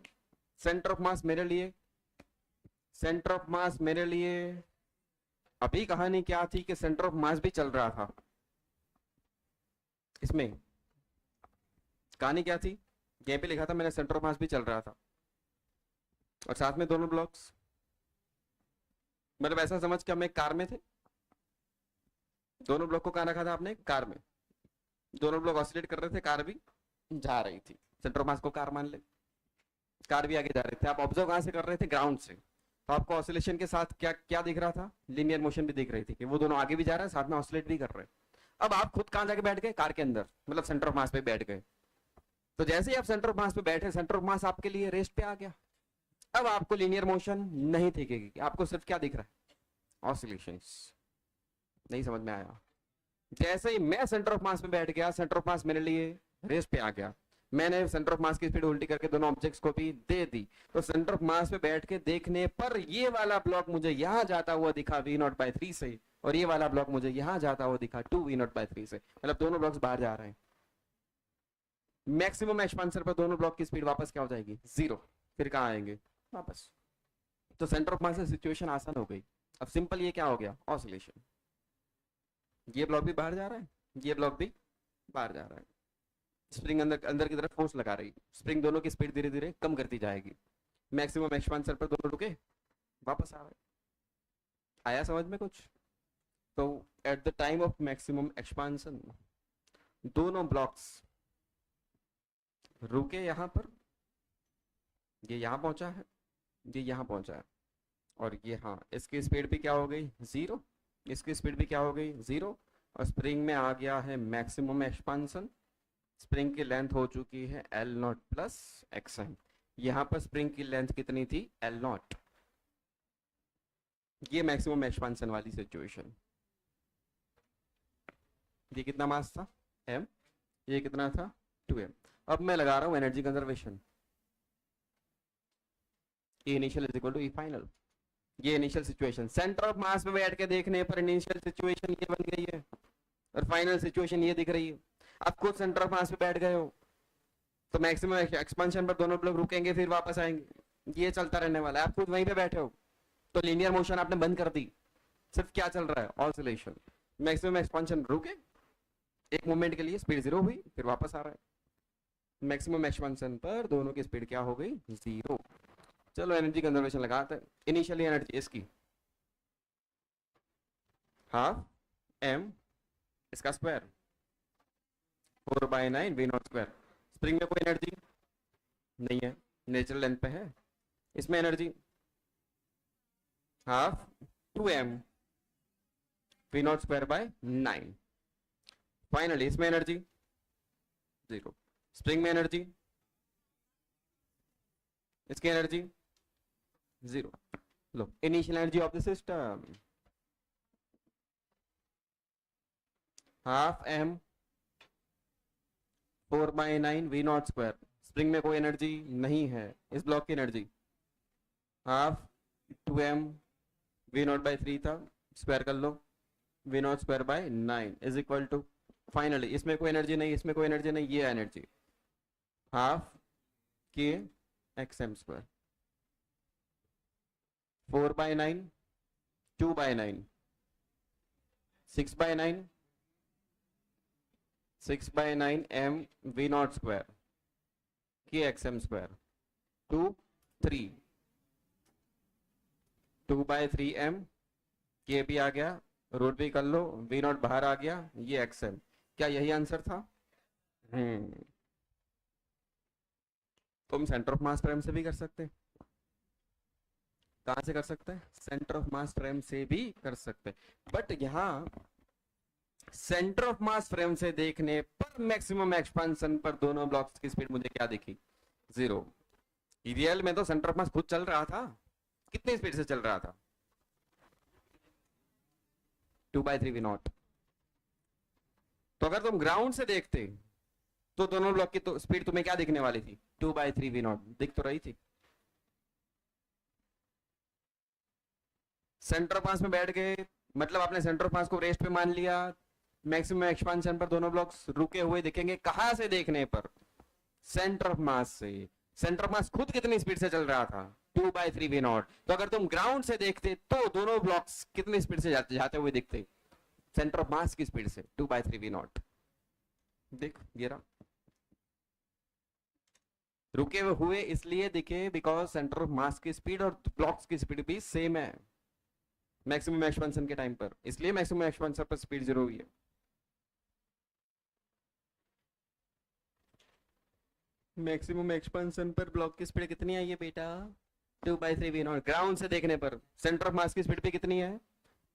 सेंटर ऑफ मास मेरे लिए, सेंटर ऑफ मास मेरे लिए, अभी कहानी क्या थी कि सेंटर ऑफ मास भी चल रहा था। इसमें कहानी क्या थी? यहीं पे लिखा था मैंने, सेंटर ऑफ मास भी चल रहा था और साथ में दोनों ब्लॉक्स। मतलब ऐसा समझ के हम एक कार में थे, दोनों ब्लॉक को कहाँ रखा था आपने, कार में, दोनों ब्लॉक ऑसिलेट कर रहे थे, कार भी जा रही थी, सेंटर ऑफ मास को कार मान ले, कार भी आगे जा रहे थे, आप ऑब्जर्व कहाँ से कर रहे थे, ग्राउंड से, तो आपको ऑसिलेशन के साथ क्या क्या दिख रहा था, लीनियर मोशन भी दिख रही थी कि वो दोनों आगे भी जा रहे हैं साथ में ऑसिलेट भी कर रहे हैं। अब आप खुद कहाँ जाके बैठ गए, कार के अंदर, मतलब सेंटर ऑफ मास पे बैठ गए। तो जैसे ही आप सेंटर ऑफ मास पे बैठे, सेंटर ऑफ मास आपके लिए रेस्ट पे आ गया। अब आपको लीनियर मोशन नहीं दिखेगी, आपको सिर्फ क्या दिख रहा है, ऑसिलेशंस। नहीं समझ में आया? जैसे ही मैं सेंटर ऑफ मास पे बैठ गया, सेंटर ऑफ मास मेरे लिए रेस्ट पे आ गया, मैंने सेंटर ऑफ मास की स्पीड उल्टी करके दोनों ऑब्जेक्ट्स को भी दे दी, तो सेंटर ऑफ मास पे बैठ के देखने पर ये वाला ब्लॉक मुझे यहां जाता हुआ दिखा v0/3 से, और ये वाला ब्लॉक मुझे यहां जाता हुआ दिखा 2v0/3 से, मतलब दोनों ब्लॉक्स बाहर जा रहे हैं। मैक्सिमम एक्सपांशन पर दोनों ब्लॉक की स्पीड वापस क्या हो जाएगी, 0। फिर कहां आएंगे, वापस। तो सेंटर ऑफ मास से सिचुएशन आसान हो गई। अब सिंपल ये क्या हो गया, ऑसिलेशन। ये ब्लॉक भी बाहर जा रहा है, ये ब्लॉक भी बाहर जा रहा है, स्प्रिंग अंदर अंदर की तरफ फोर्स लगा रही, स्प्रिंग दोनों की स्पीड धीरे धीरे कम करती जाएगी, मैक्सिमम एक्सपांशन पर दोनों रुके, वापस आ रहे। आया समझ में कुछ? तो at the time of maximum expansion दोनों ब्लॉक्स रुके यहां पर, ये यहां पहुंचा है, ये यहां पहुंचा है, और ये हाँ, इसकी स्पीड भी क्या हो गई, 0, इसकी स्पीड भी क्या हो गई, 0, और स्प्रिंग में आ गया है मैक्सिमम एक्सपांशन। स्प्रिंग की लेंथ हो चुकी है L0 प्लस XM। यहां पर स्प्रिंग की लेंथ कितनी थी, L0। ये मैक्सिमम एक्सपांशन वाली सिचुएशन। ये कितना मास था, m, ये कितना था, 2m। अब मैं लगा रहा हूं energy conservation, E initial is equal to E final. ये initial situation, centre of mass पे बैठ के देखने पर इनिशियल सिचुएशन ये बन गई है, और फाइनल सिचुएशन ये दिख रही है। आप खुद सेंटर ऑफ मास पे बैठ गए हो, तो मैक्सिमम एक्सपांशन पर दोनों लोग रुकेंगे फिर वापस आएंगे, ये चलता रहने वाला है। आप खुद वहीं पे बैठे हो, तो लीनियर मोशन आपने बंद कर दी, सिर्फ क्या चल रहा है, ऑसिलेशन। मैक्सिमम एक्सपांशन रुके एक मोमेंट के लिए, स्पीड 0 हुई, फिर वापस आ रहा है। मैक्सिमम एक्सपांशन पर दोनों की स्पीड क्या हो गई, 0। चलो एनर्जी कंजर्वेशन लगाते हैं। इनिशियली एनर्जी इसकी हाफ m, इसका स्क्वायर 4/9 v0²। स्प्रिंग में कोई एनर्जी नहीं है, नेचुरल लेंथ पे है। इसमें energy half 2m v0²/9। Finally इसमें एनर्जी 0। स्प्रिंग में एनर्जी, इसकी energy 0। Low initial energy of the system half m 4/9 v0²। Spring में कोई एनर्जी नहीं है, इस ब्लॉक की एनर्जी हाफ 2m v0/3 था, स्क्वायर कर लो, v0²/9 is equal to, finally इसमें कोई एनर्जी नहीं, इसमें कोई एनर्जी नहीं, ये energy half k XM²। 4/9 2/9 6/9 6/9 m v0² k XM²। 2 3 2/3 m, k भी आ गया, रूट भी कर लो, v0 बाहर आ गया, ये XM। क्या यही आंसर था? तुम सेंटर ऑफ मास फ्रेम से भी कर सकते हैं। कहां से कर सकते हैं, सेंटर ऑफ मास फ्रेम से भी कर सकते हैं, बट यहां सेंटर ऑफ मास फ्रेम से देखने पर मैक्सिमम एक्सपांशन पर दोनों ब्लॉक्स की स्पीड मुझे क्या दिखी, 0। रियल में तो सेंटर ऑफ मास खुद चल रहा था, कितनी स्पीड से चल रहा था, 2/3 v0। तो अगर तुम ग्राउंड से देखते तो दोनों ब्लॉक की तो स्पीड तुम्हें क्या दिखने वाली थी, 2/3 v0 दिख तो रही थी। सेंटर ऑफ मास में बैठ गए, मतलब आपने सेंटर ऑफ मास को रेस्ट पे मान लिया, मैक्सिमम एक्सपांशन पर दोनों ब्लॉक्स रुके हुए दिखेंगे। कहां से देखने पर, सेंटर ऑफ मास से। सेंटर ऑफ मास खुद कितनी स्पीड से चल रहा था, 2/3 v0। तो अगर तुम ग्राउंड से देखते तो दोनों ब्लॉक्स कितनी स्पीड से जाते हुए दिखते, सेंटर ऑफ मास की स्पीड से 2/3 v0। देख ये रहा, रुके हुए इसलिए दिखे बिकॉज सेंटर ऑफ मास की स्पीड और ब्लॉक्स की स्पीड भी सेम है। मैक्सिमम एक्सपेंशन के टाइम पर, इसलिए मैक्सिमम एक्सपेंशन पर स्पीड 0 हुई है। मैक्सिमम एक्सपेंशन पर ब्लॉक की स्पीड कितनी आई है बेटा? 2/3 v0। ग्राउंड से देखने पर सेंटर ऑफ मास की स्पीड पे कितनी है?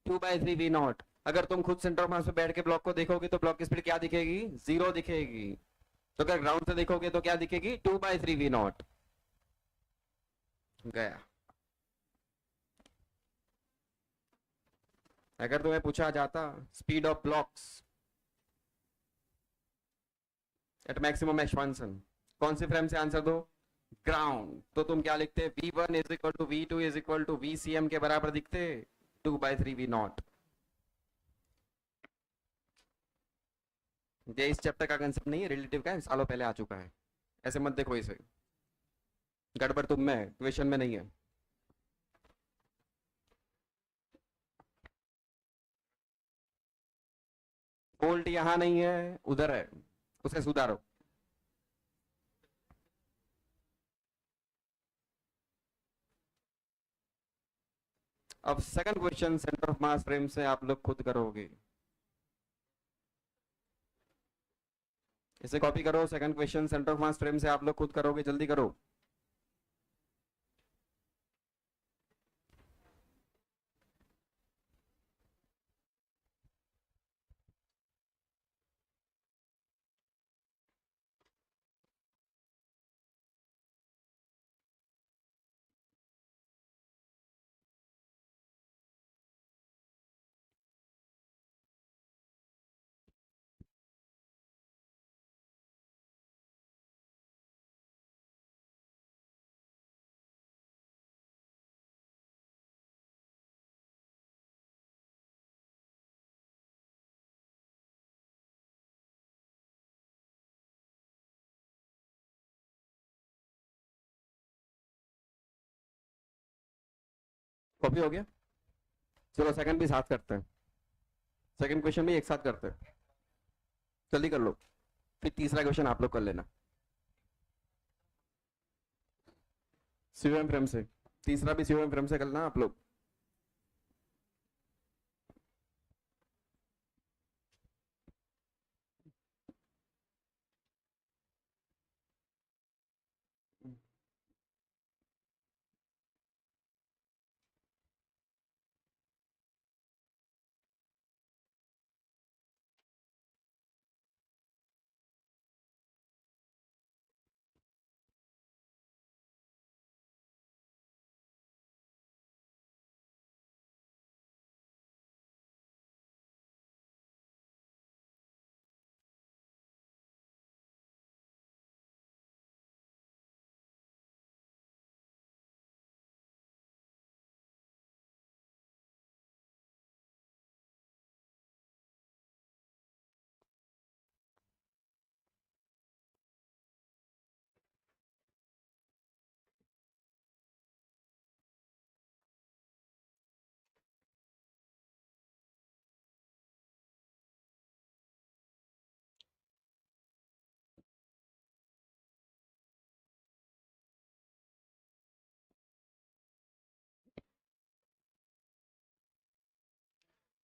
2/3 v0। अगर तुम खुद सेंटर ऑफ मास पे बैठ के ब्लॉक को देखोगे तो ब्लॉक की स्पीड क्या दिखेगी? 0 दिखेगी। तो अगर ग्राउंड से देखोगे तो क्या दिखेगी? 2/3 v0। गया। अगर तुम्हें पूछा जाता speed of blocks at maximum expansion, कौन सी फ्रेम से आंसर दो? ग्राउंड। तो तुम क्या लिखते? v1 is equal to v2 is equal to vcm के बराबर दिखते, 2/3 v0। ये इस चैप्टर का कंसेप्ट नहीं है, रिलेटिव का है, सालों पहले आ चुका है। ऐसे मत देखो इसे, गड़बड़ तुम में, क्वेश्चन में नहीं है। फॉल्ट यहां नहीं है, उधर है, उसे सुधारो। अब second question centre of mass frame से आप लोग खुद करोगे, इसे कॉपी करो। Second question centre of mass frame से आप लोग खुद करोगे, जल्दी करो। कॉपी हो गया? चलो सेकंड भी साथ करते हैं, सेकंड क्वेश्चन भी एक साथ करते हैं, जल्दी कर लो। फिर तीसरा क्वेश्चन आप लोग कर लेना सीओएम फ्रेम से, तीसरा भी सीओएम फ्रेम से करना आप लोग।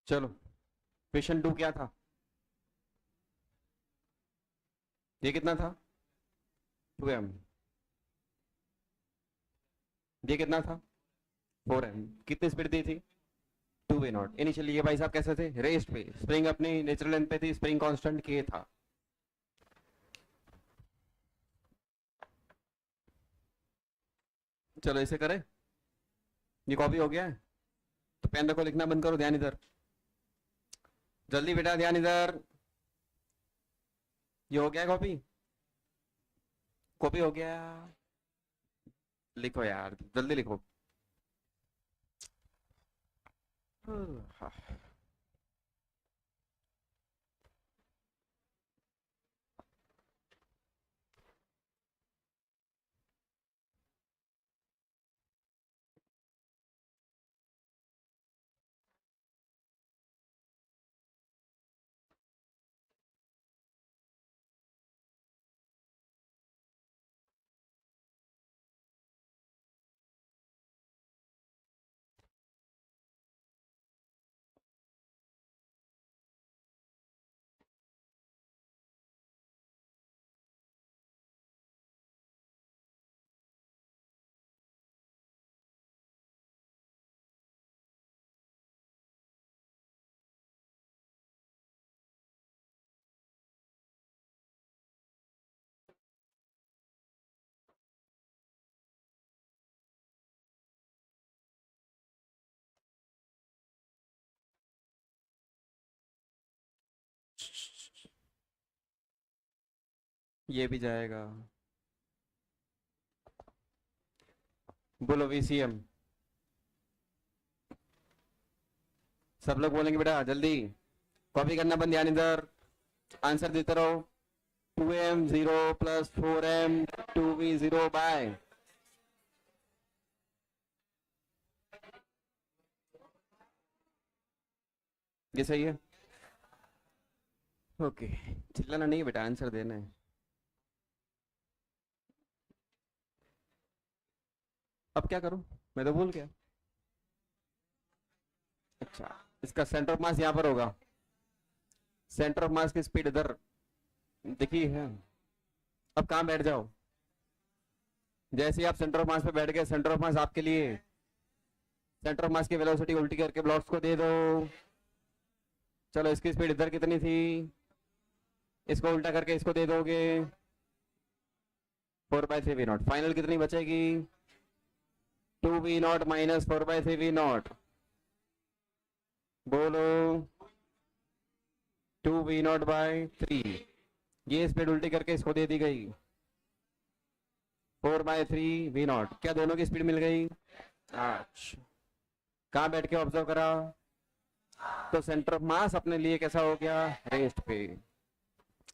चलो क्वेश्चन 2 क्या था? ये कितना था? 2m। ये कितना था? 4m। कितनी स्पीड दी थी? 2v0। इनिशियली ये भाई साहब कैसे थे? रेस्ट पे, स्प्रिंग अपनी नेचुरल लेंथ पे थी, स्प्रिंग कांस्टेंट k था। चलो इसे करें, ये कॉपी हो गया है। तो पेन रखो, लिखना बंद करो, ध्यान इधर, जल्दी बेटा ध्यान इधर। ये हो गया कॉपी? कॉपी हो गया? लिखो यार, जल्दी लिखो। हाँ। ये भी जाएगा। बोलो VCM। सब लोग बोलेंगे बेटा जल्दी, कॉपी करना बंद, ध्यान इधर, आंसर देते रहो। 2m 0 plus 4m 2v 0 bye, ये सही है। ओके, चिल्लाना नहीं बेटा, आंसर देना है। अब क्या करूं, मैं तो भूल गया। अच्छा, इसका सेंटर ऑफ मास यहाँ पर होगा, सेंटर ऑफ मास की स्पीड इधर दिखी है। अब कहाँ बैठ जाओ, जैसे ही आप सेंटर ऑफ मास पे बैठ गए, सेंटर ऑफ मास आपके लिए सेंटर ऑफ मास की वेलोसिटी उल्टी करके ब्लॉक्स को दे दो। चलो, इसकी स्पीड इधर कितनी थी, इसको उल्टा करके इसको दे दोगे, 4/3v0। फाइनल कितनी बचेगी, 2v0 माइनस 4/3v0। बोलो, 2v0/3। ये स्पीड उल्टी करके इसको दे दी गई, 4/3v0। क्या दोनों की स्पीड मिल गई? अच्छा, कहाँ बैठ के ऑब्जर्व करा, तो सेंटर ऑफ मास अपने लिए कैसा हो गया, रेस्ट पे।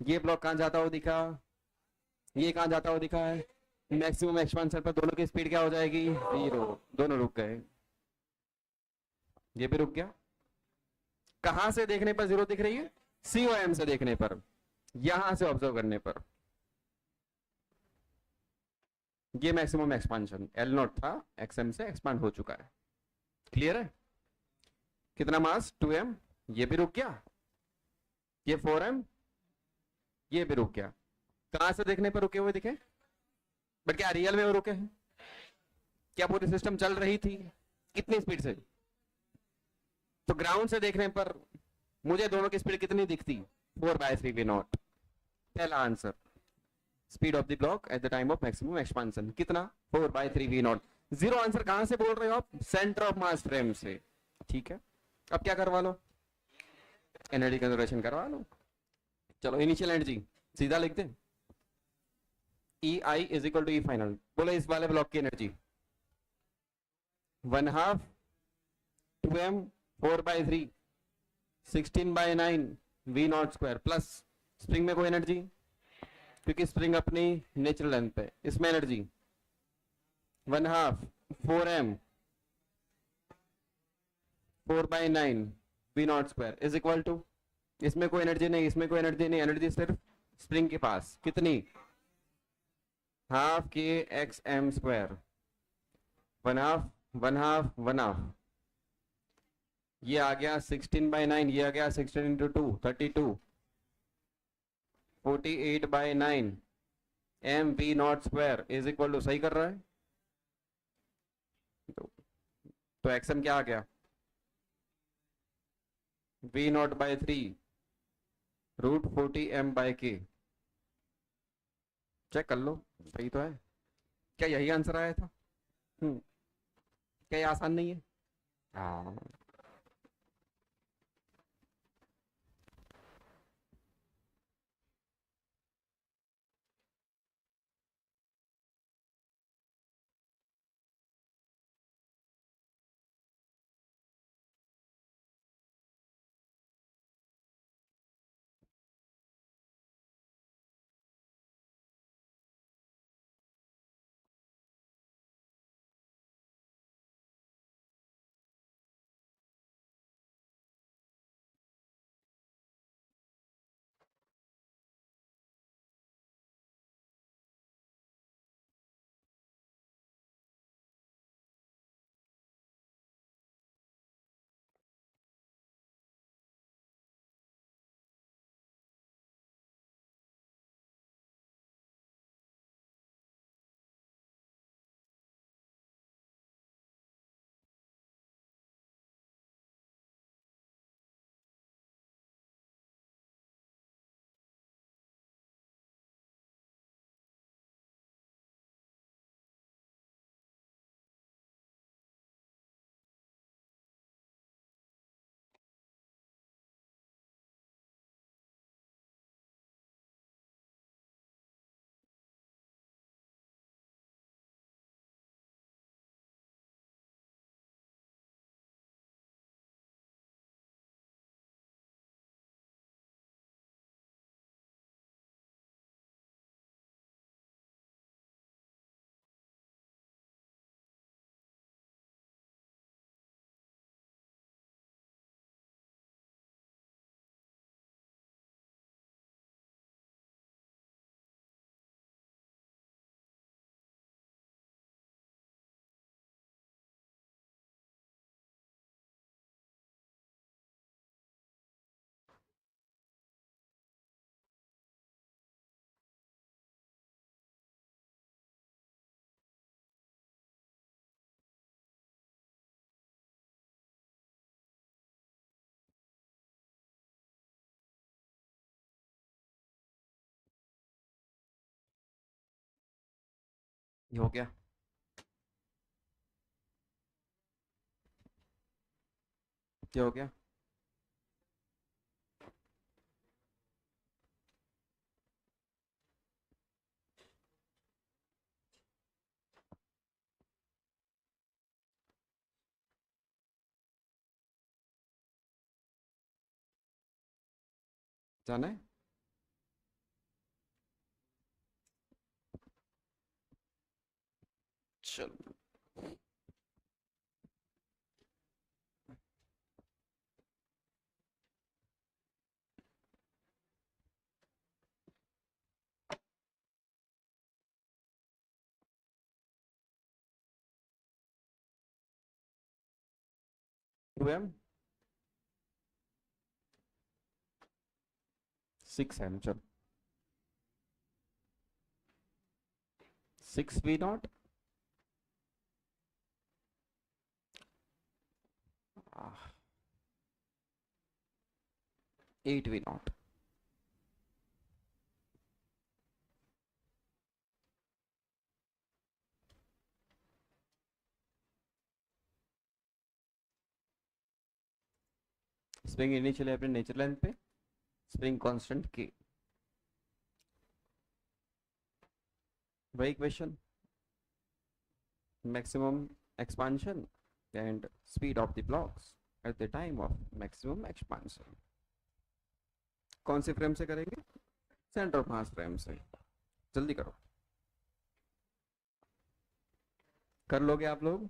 ये ब्लॉक कहाँ जाता हुआ दिखा, ये कहाँ जाता हुआ दिखा है, मैक्सिमम एक्सपांशन पर दोनों की स्पीड क्या हो जाएगी, 0। दोनों रुक गए, ये भी रुक गया। कहां से देखने पर 0 दिख रही है, COM से देखने पर, यहां से ऑब्जर्व करने पर। ये मैक्सिमम एक्सपांशन L0 था, XM से एक्सपांड हो चुका है। क्लियर है? कितना मास, 2m, ये भी रुक गया, ये 4m, ये भी रुक गया। कहां से देखने पर रुके हुए दिखे, बट क्या रियल में वो रुके हैं? क्या पूरी सिस्टम चल रही थी, कितनी स्पीड से? तो ग्राउंड से देखने पर मुझे दोनों की स्पीड कितनी दिखती, 4/3v0। पहला answer, speed of the block at the time of maximum expansion कितना, 4/3v0। 0 आंसर कहां से बोल रहे हो आप, सेंटर ऑफ मास फ्रेम से। ठीक है, अब क्या करवा लो, एनर्जी कंजर्वेशन करवा लो। चलो, इनिशियल एनर्जी सीधा लिख दे, EI is equal to E final. बोलो इस वाले ब्लॉक की energy 1/2 2m 4/3 16/9 v0 square plus spring में कोई एनर्जी, क्योंकि स्प्रिंग अपनी नेचुरल लेंथ पे, इसमें energy 1/2 4m 4/9 v0 square is equal to, इसमें कोई एनर्जी नहीं, इसमें कोई एनर्जी नहीं, एनर्जी सिर्फ स्प्रिंग के पास कितनी, 1/2 kxm स्क्वायर, 1/2 1/2 1/2। ये आ गया 16/9, ये आ गया 16 into 2 32, 48/9 mv0 square is equal to, सही कर रहा है? तो एक्सएम क्या आ गया, v0/3 √40m/k। चेक कर लो, सही तो है। क्या यही आंसर आया था? क्या ये आसान नहीं है? हाँ। ये हो गया। क्या हो गया? जाना है? चलो। 2m 6m, चलो। 6v0 8v0। स्प्रिंग इनिशियल है अपने नेचर लेंथ पे, स्प्रिंग कांस्टेंट के। वही question, maximum expansion and speed of the blocks at the time of maximum expansion। कौन से फ्रेम से करेंगे? सेंटर ऑफ मास फ्रेम से। जल्दी करो, कर लोगे आप लोग?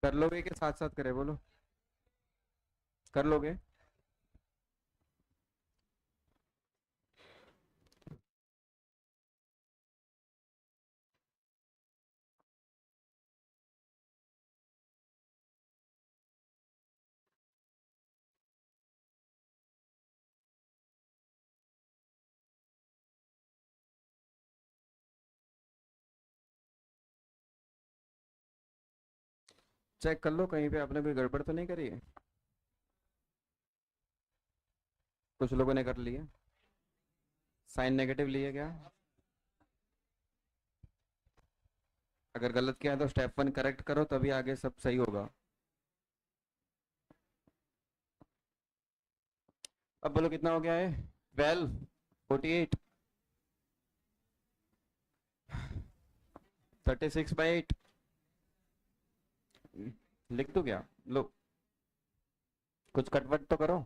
कर लोगे कि साथ साथ करे, बोलो। कर लोगे? चेक कर लो कहीं पे आपने कोई गड़बड़ तो नहीं करी है। कुछ लोगों ने कर लिया। साइन नेगेटिव लिए क्या? अगर गलत किया है तो स्टेप 1 करेक्ट करो, तभी आगे सब सही होगा। अब बोलो कितना हो गया है? 12, 48, 36/8। लिख दो क्या? लो, कुछ कटवट तो करो।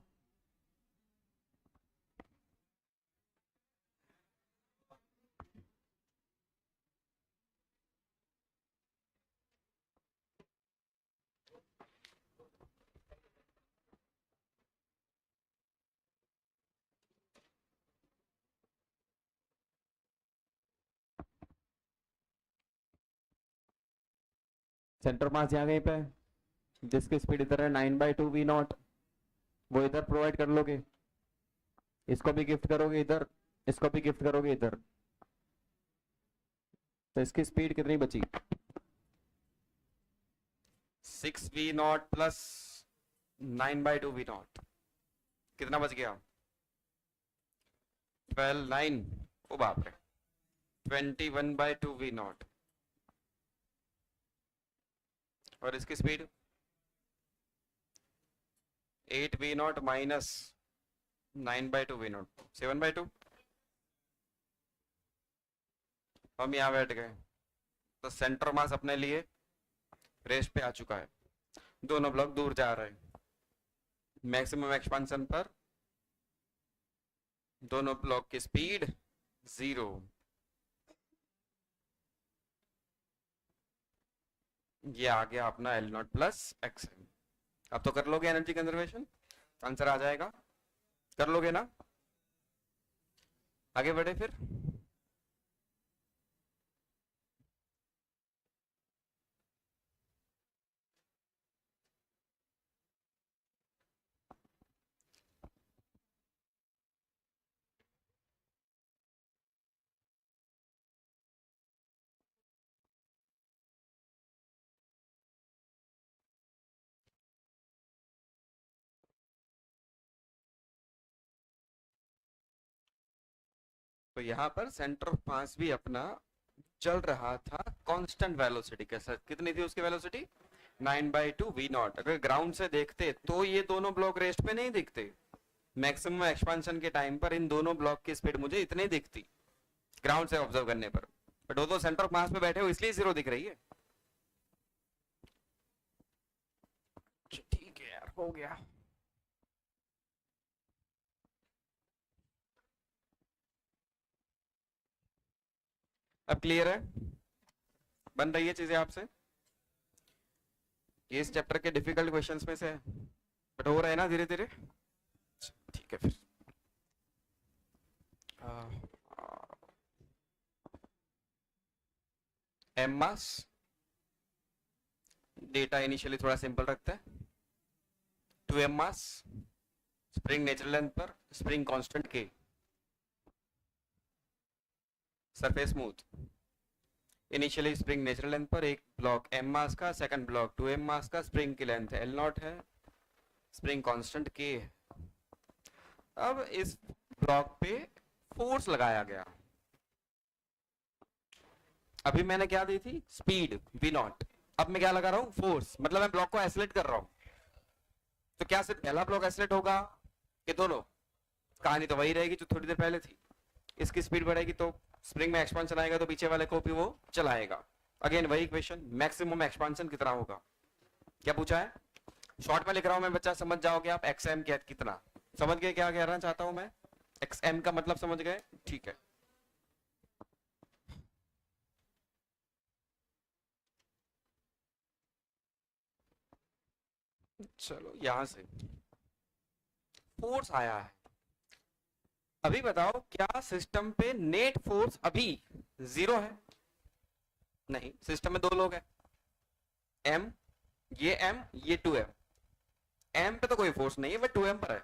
सेंटर मास यहाँ कहीं पे है, जिसकी स्पीड इधर है 9/2 v0, वो इधर प्रोवाइड कर लोगे, इसको भी गिफ्ट करोगे इधर, इसको भी गिफ्ट करोगे इधर, तो इसकी स्पीड कितनी बची? 6v0 प्लस 9/2 v0, कितना बच गया? 12, 9, ओ बाप रे, 21/2 v0। और इसकी स्पीड 8v0 माइनस 9/2 v0, 7/2। हम यहाँ बैठ गए, तो सेंटर मास अपने लिए रेस्ट पे आ चुका है, दोनों ब्लॉक दूर जा रहे हैं। मैक्सिमम एक्सपांशन पर दोनों ब्लॉक की स्पीड 0। ये आ गया अपना L0 प्लस XM। अब तो कर लोगे एनर्जी कंजर्वेशन, आंसर आ जाएगा, कर लोगे ना? आगे बढ़े फिर। तो यहाँ पर सेंटर ऑफ मास भी अपना चल रहा था कांस्टेंट वेलोसिटी के साथ। कितनी थी उसकी वेलोसिटी? 9/2 v0। अगर ग्राउंड से देखते तो ये दोनों ब्लॉक रेस्ट पे नहीं दिखते, मैक्सिमम एक्सपांशन के टाइम पर इन दोनों ब्लॉक की स्पीड मुझे इतनी दिखती ग्राउंड से ऑब्जर्व करने पर, बट वो तो सेंटर ऑफ मास पे बैठे हो इसलिए 0 दिख रही है। ठीक है यार, हो गया। अब क्लियर है, बन रही है चीजें आपसे? ये इस चैप्टर के डिफिकल्ट क्वेश्चंस में से है, बट हो रहा है ना धीरे धीरे। ठीक है फिर। एम मास डेटा इनिशियली थोड़ा सिंपल रखते हैं। 2m मास, स्प्रिंग नेचुरल लेंथ पर, स्प्रिंग कांस्टेंट के, surface smooth. Initially spring natural length पर एक ब्लॉक m मास का, सेकंड ब्लॉक 2m मास का, स्प्रिंग की लेंथ L0 है, स्प्रिंग कांस्टेंट k है। अब इस ब्लॉक पे फोर्स लगाया गया। अभी मैंने क्या दी थी? Speed v0। अब मैं क्या लगा रहा हूं? फोर्स। मतलब मैं ब्लॉक को एसलेट कर रहा हूं। तो क्या सिर्फ पहला ब्लॉक एसलेट होगा कि दोनों? कहानी तो वही रहेगी जो थोड़ी देर पहले थी। इसकी स्पीड बढ़ेगी तो स्प्रिंग में एक्सपांशन आएगा, तो पीछे वाले को भी वो चलाएगा। अगेन वही क्वेश्चन, मैक्सिमम एक्सपांशन कितना होगा? क्या पूछा है? शॉर्ट में लिख रहा हूं मैं, बच्चा समझ जाओगे आप। XM कितना समझ गए? क्या कहना चाहता हूं मैं? XM का मतलब समझ गए? ठीक है। चलो यहां से फोर्स आया है। अभी बताओ, क्या सिस्टम पे नेट फोर्स अभी 0 है? नहीं, सिस्टम में दो लोग हैं, M, ये M, ये 2M। M पे तो कोई फोर्स नहीं है, बट 2M पर है।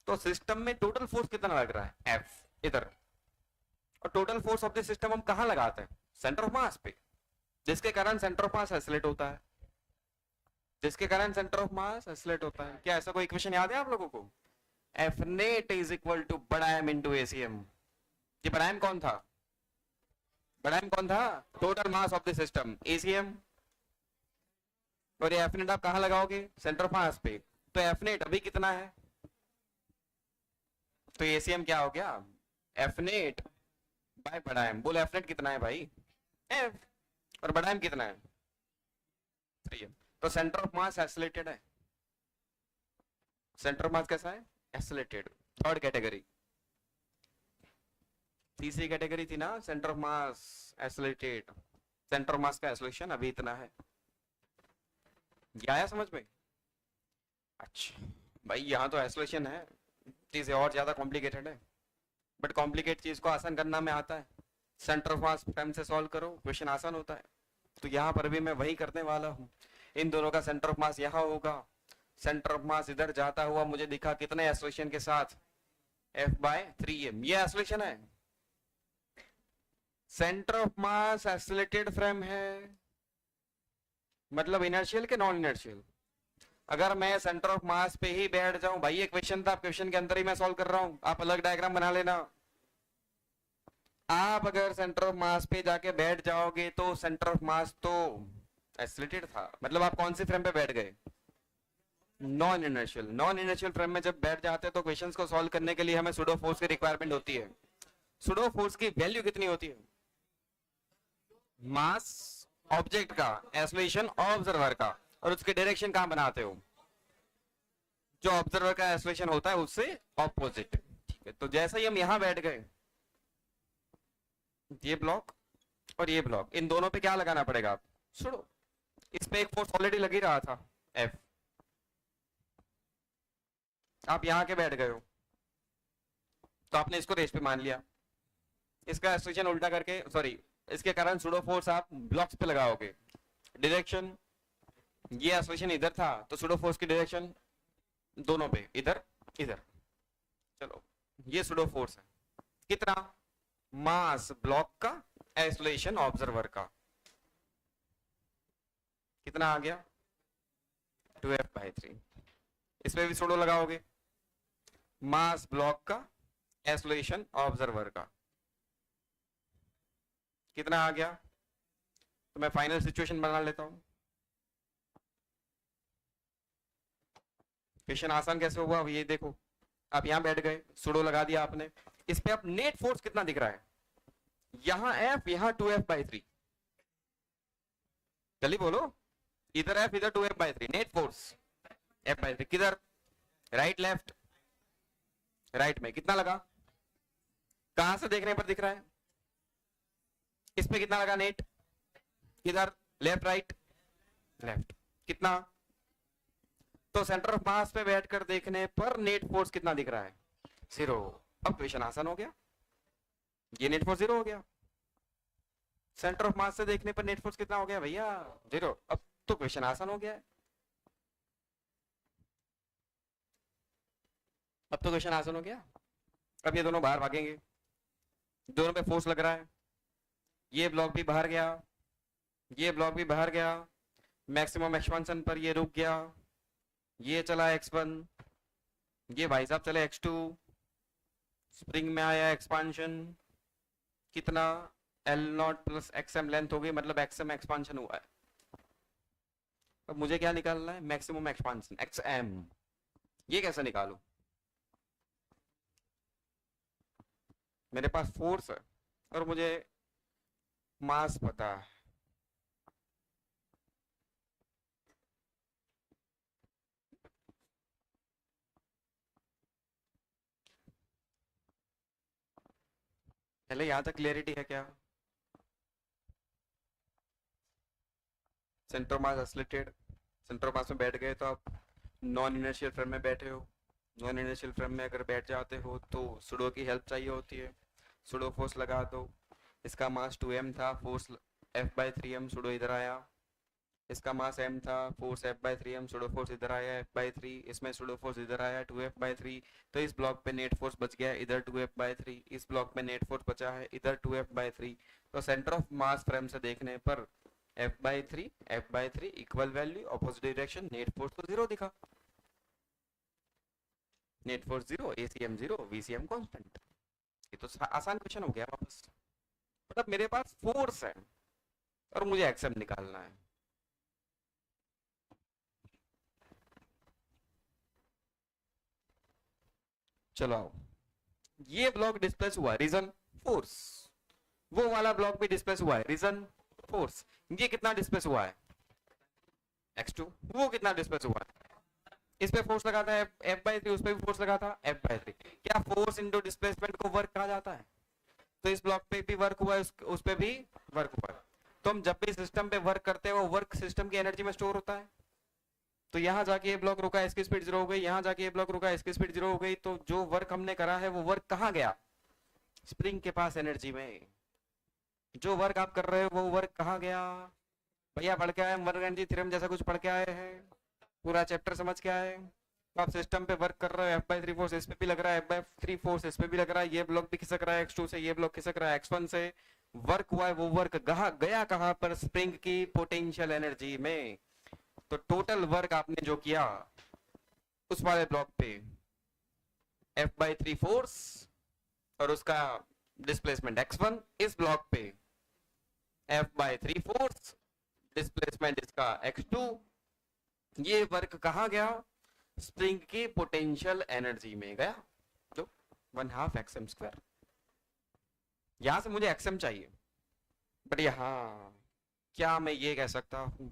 तो सिस्टम में टोटल फोर्स कितना लग रहा है? F इधर। और total force of the system हम कहां लगाते हैं? सेंटर ऑफ मास पे, जिसके कारण सेंटर ऑफ मास एसिलेट होता है। जिसके कारण सेंटर ऑफ मास एसिलेट होता है। क्या ऐसा कोई इक्वेशन याद है आप लोगों को? F net is equal to बड़ा M इंटू ACM। ये बड़ा M कौन था? बड़ा एम कौन था? Total mass of the system, ACM. और ये एफ नेट आप कहाँ लगाओगे? सेंटर ऑफ मास पे। तो एफ नेट अभी कितना है? तो एसीएम क्या हो गया? एफ नेट बाय बड़ा एम। बोल एफ नेट कितना है भाई? एफ। और बड़ा एम कितना है? 3m। तो सेंटर ऑफ मास एसिलेटेड है। सेंटर ऑफ मास कैसा है? एसिलेटेड। Third category. तीसरी कैटेगरी थी ना centre of mass acylated. Centre of मास का एसिलेशन अभी इतना है। ये आया समझ में? अच्छा भाई, यहाँ तो एसिलेशन है, चीजें और ज्यादा कॉम्प्लिकेटेड है, बट कॉम्प्लिकेट चीज को आसान करना में आता है। सेंटर ऑफ मास टाइम से सॉल्व करो, क्वेश्चन आसान होता है। तो यहाँ पर भी मैं वही करने वाला हूँ। इन दोनों का सेंटर ऑफ मास यहाँ होगा। सेंटर ऑफ मास इधर जाता हुआ मुझे दिखा कितने एसोसिएशन के साथ? F/3m। ये एसोसिएशन है। Centre of mass acylated frame है, मतलब इनर्शियल के नॉन इनर्शियल? अगर मैं सेंटर ऑफ मास पे ही बैठ जाऊं, भाई ये क्वेश्चन था, क्वेश्चन के अंदर ही मैं सॉल्व कर रहा हूं, आप अलग डायग्राम बना लेना। आप अगर सेंटर ऑफ मास पे जाके बैठ जाओगे तो सेंटर ऑफ मास तो एसिलेटेड था, मतलब आप कौन सी फ्रेम पे बैठ गए? Non inertial. Non inertial frame में जब बैठ जाते हैं तो क्वेश्चंस को सॉल्व करने के लिए हमें सुडो फोर्स की रिक्वायरमेंट होती है। सुडो फोर्स की वैल्यू कितनी होती है? मास ऑब्जेक्ट का, एसोलेशन ऑब्जर्वर का, और उसके डायरेक्शन कहां बनाते हो? जो ऑब्जर्वर का एसोलेशन होता है उससे ऑपोजिट। ठीक है, तो जैसे ही हम यहां बैठ गए, ये ब्लॉक और ये ब्लॉक, इन दोनों पे क्या लगाना पड़ेगा? आप सुडो। इस पे एक फोर्स ऑलरेडी लग ही रहा था, एफ। आप यहां के बैठ गए हो तो आपने इसको रेस पे मान लिया। इसका एसोसिएशन उल्टा करके, सॉरी, इसके कारण सुडो फोर्स आप ब्लॉक्स पे लगाओगे। डायरेक्शन, ये एसोसिएशन इधर था तो सुडो फोर्स की डायरेक्शन दोनों पे, इधर इधर। चलो, ये सुडो फोर्स है कितना? मास ब्लॉक का, आइसोलेशन ऑब्जर्वर का, कितना आ गया? 2F/3। इसमें भी सुडो लगाओगे, मास ब्लॉक का, आइसोलेशन ऑब्जर्वर का, कितना आ गया? तो मैं फाइनल सिचुएशन बना लेता हूं। क्वेश्चन आसान कैसे हुआ ये देखो। आप यहां बैठ गए, सुडो लगा दिया आपने। इस पे आप नेट फोर्स कितना दिख रहा है? यहां F, यहां 2F/3। जल्दी बोलो, इधर F, इधर 2F/3। नेट फोर्स F/3 किधर? Right left? राइट में कितना लगा? कहां से देखने पर दिख रहा है? इस पे कितना लगा नेट? किधर? Left right? लेफ्ट। कितना? तो सेंटर ऑफ मास पे बैठकर देखने पर नेट फोर्स कितना दिख रहा है? 0। अब क्वेश्चन आसान हो गया, ये नेट फोर्स 0 हो गया। सेंटर ऑफ मास से देखने पर नेट फोर्स कितना हो गया भैया? 0। अब तो क्वेश्चन आसान हो गया है। अब तो क्वेश्चन आसान हो गया। अब ये दोनों बाहर भागेंगे, दोनों पे फोर्स लग रहा है। ये ब्लॉक भी बाहर गया, ये ब्लॉक भी बाहर गया। मैक्सिमम एक्सपेंशन पर ये रुक गया, ये चला x1, ये भाई साहब चले x2। स्प्रिंग में आया एक्सपांशन, कितना? L0 प्लस XM लेंथ हो गई, मतलब XM एक्सपांशन हुआ है। अब मुझे क्या निकालना है? Maximum expansion, XM। ये कैसे निकालूं? मेरे पास फोर्स है और मुझे मास पता है। पहले यहां तक क्लियरिटी है क्या? Centre mass acylated, centre mass में बैठ गए तो आप नॉन इनर्शियल फ्रेम में बैठे हो। नॉन इनर्शियल फ्रेम में अगर बैठ जाते हो तो सुडो की हेल्प चाहिए होती है। सुडो फोर्स लगा दो। इसका मास 2m था, फोर्स F/3m, सुडो इधर आया। इसका मास m था, फोर्स F/3m, सुडो फोर्स इधर आया F/3। इसमें सुडो फोर्स इधर आया 2F/3। तो इस ब्लॉक पे नेट फोर्स बच गया इधर 2F/3। इस ब्लॉक में नेट फोर्स बचा है इधर 2F/3। तो सेंटर ऑफ मास फ्रेम से देखने पर F/3 equal value, opposite direction, net force तो 0 दिखा। Net force 0, ACM 0, VCM constant. ये तो आसान क्वेश्चन हो गया वापस। मतलब मेरे पास फोर्स है और मुझे एक्सएम निकालना है। चलो आओ, ये ब्लॉक डिस्प्लेस हुआ, रीजन फोर्स। वो वाला ब्लॉक भी डिस्प्लेस हुआ है, रीजन फोर्स। ये कितना डिस्प्लेस हुआ है, x2। वो कितना डिस्प्लेस हुआ है, इस पे फोर्स लगा था F/3, उस पे भी फोर्स लगा था F/3। क्या फोर्स इनटू डिस्प्लेसमेंट को वर्क कहा जाता है? तो इस ब्लॉक पे भी वर्क हुआ है, उस पे भी वर्क हुआ है। तो हम जब भी सिस्टम पे वर्क करते हैं वो वर्क सिस्टम की एनर्जी में स्टोर होता है। तो यहाँ जाके ये ब्लॉक रुका, इसकी स्पीड 0 हो गई, यहाँ जाके ये ब्लॉक रुका, इसकी स्पीड 0 हो गई। तो जो वर्क हमने करा है वो वर्क कहाँ गया, स्प्रिंग के पास एनर्जी में। जो वर्क आप कर रहे हो वो वर्क कहाँ गया भैया? पढ़ के आए वर्क एनर्जी थ्योरम जैसा कुछ पढ़ के आए हैं, पूरा चैप्टर समझ के आए। तो आप सिस्टम पे वर्क कर रहे हो, F/3 फोर्स इस पे भी लग रहा है, F/3 फोर्स इस पे भी लग रहा है, ये ब्लॉक भी खिसक रहा है x2 से, ये ब्लॉक खिसक रहा है x1 से। वर्क हुआ है, वो वर्क गया कहाँ पर, स्प्रिंग की पोटेंशियल एनर्जी में। तो टोटल वर्क आपने जो किया उस वाले ब्लॉक पे F/3 फोर्स और उसका डिस्प्लेसमेंट x1, इस ब्लॉक पे F/3 फोर्स, डिस्प्लेसमेंट इसका x2। ये वर्क कहाँ गया, स्प्रिंग की पोटेंशियल एनर्जी में गया, जो 1/2 xm²। यहां से मुझे xm चाहिए, बट यहाँ क्या मैं ये कह सकता हूं,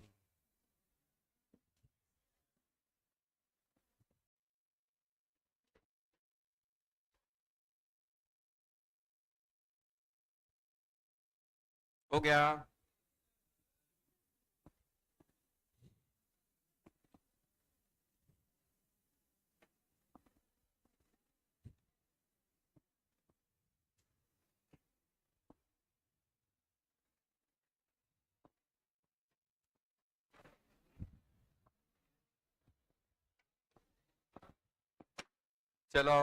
हो गया? चलो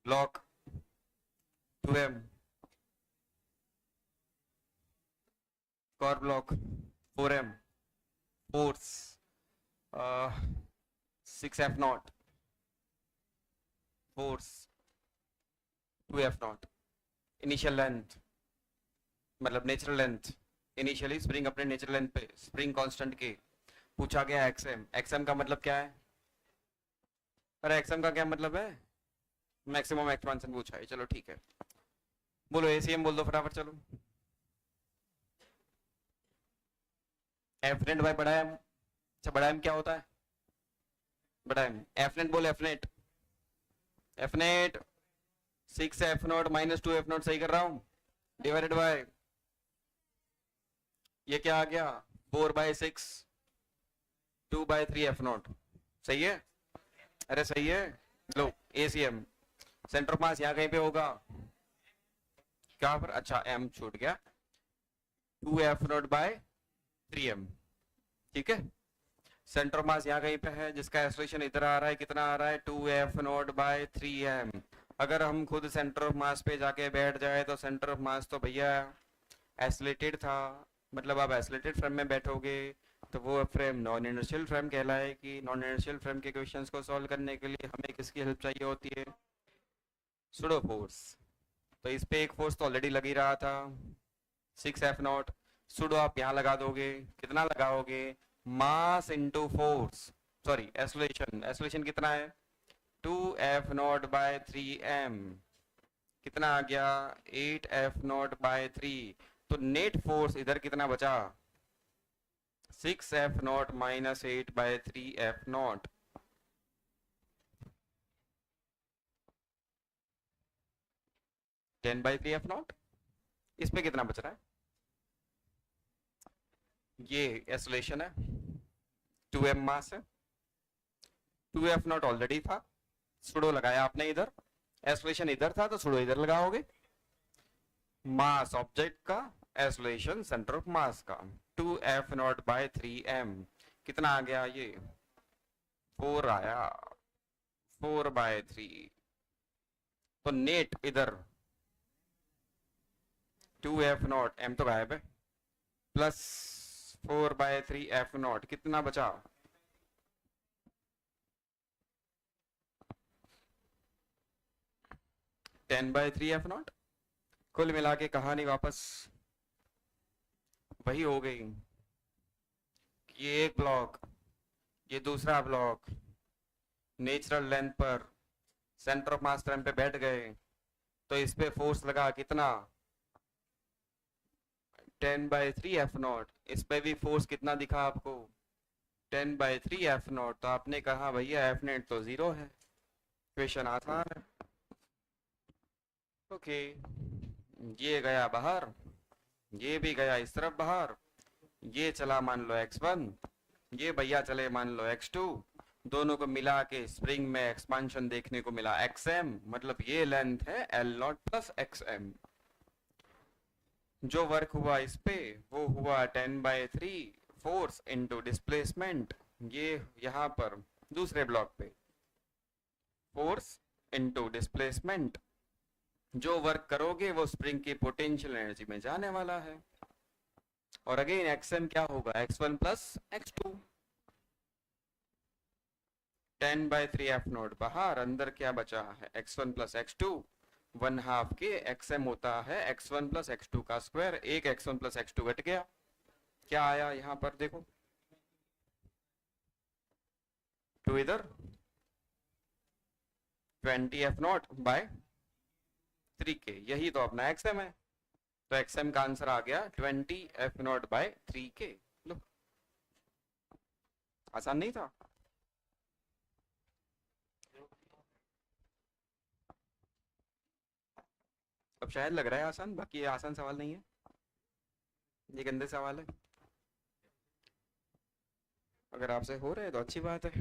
block 2m, core block 4m, force 6f0, force 2f0, initial length मतलब नेचुरल लेंथ, इनिशियली स्प्रिंग अपने नेचुरल लेंथ पे स्प्रिंग कांस्टेंट के। पूछा गया एक्सएम, एक्सएम का मतलब क्या है? अरे एक्सएम का क्या मतलब है, मैक्सिमम एक्सपेंशन पूछा है। चलो ठीक है, बोलो एसीएम बोल दो फटाफट। चलो एफ नेट बाय बड़ा एम। अच्छा बड़ा एम क्या होता है, बड़ा एम एफ नेट बोल, F net, F net 6f0 - 2f0, सही कर रहा हूँ, डिवाइडेड बाय ये क्या आ गया 4/6, 2/3f0, सही है? अरे सही है। लो एसीएम, सेंटर ऑफ मास यहाँ कहीं पे होगा, क्या पर, अच्छा एम छूट गया, 2f0/3m, ठीक है। सेंटर ऑफ मास यहाँ कहीं पे है, जिसका एक्सेलरेशन इधर आ रहा है, कितना आ रहा है 2f0/3m। अगर हम खुद सेंटर ऑफ मास पे जाके बैठ जाए तो सेंटर ऑफ मास तो भैया एस्लेटेड था, मतलब आप एस्लेटेड फ्रेम में बैठोगे तो वो फ्रेम नॉन इनर्शियल फ्रेम कहलाएगी। नॉन इनर्शियल फ्रेम के क्वेश्चंस को सॉल्व करने के लिए हमें किसकी हेल्प चाहिए होती है, सुडो फोर्स। तो इस पे एक फोर्स तो ऑलरेडी लग ही रहा था 6f0, सुडो आप यहाँ लगा दोगे, कितना लगाओगे, mass into force, sorry acceleration, acceleration कितना है 2f0/3m, कितना आ गया 8f0/3। तो नेट फोर्स इधर कितना बचा 6f0 - 8/3f0, 10/3f0। इस पे कितना बच रहा है, ये एक्सेलरेशन है, 2m मास है, 2f0 ऑलरेडी था, सुडो लगाया आपने इधर, एक्सेलरेशन इधर था तो सुडो इधर लगाओगे, मास ऑब्जेक्ट का, एक्सेलरेशन सेंटर ऑफ मास का, 2f0/3m, कितना आ गया ये 4 आया, 4/3। तो नेट इधर 2f0, m तो गायब है, प्लस 4/3f0, कितना बचा 10/3 f0। कुल मिला के कहानी वापस वही हो गई। ये एक ब्लॉक, ये दूसरा ब्लॉक नेचुरल लेंथ पर सेंटर ऑफ मास टाइम पे बैठ गए, तो इस पे फोर्स लगा कितना, 10/3 f0। इस पे भी फोर्स कितना दिखा आपको, 10/3 f0। तो आपने कहा भैया एफ नेट तो 0 है। क्वेश्चन आसान है। ओके, ये गया बाहर, ये भी गया इस तरफ बाहर, ये चला मान लो x1, ये भैया चले मान लो x2। दोनों को मिला के स्प्रिंग में एक्सपांशन देखने को मिला xm, मतलब ये लेंथ है L0 प्लस xm। जो वर्क हुआ इस पे वो हुआ 10/3 फोर्स इंटू डिस्प्लेसमेंट। ये यहाँ पर दूसरे ब्लॉक पे फोर्स इंटू डिस्प्लेसमेंट। जो वर्क करोगे वो स्प्रिंग की पोटेंशियल एनर्जी में जाने वाला है। और अगेन एक्सएम क्या होगा, x1 प्लस x2। 10/3 f0 बाहर, अंदर क्या बचा है x1 प्लस x2। 1/2 के xm होता है x1 प्लस x2 का स्क्वायर। एक x1 प्लस x2 घट गया, क्या आया यहाँ पर देखो, 2 इधर 20f0/3k, यही तो अपना xm है। तो xm का आंसर आ गया 20f0/3k। लो, आसान नहीं था। अब शायद लग रहा है आसान, बाकी ये आसान सवाल नहीं है, ये गंदे सवाल है। अगर आपसे हो रहे हैं तो अच्छी बात है।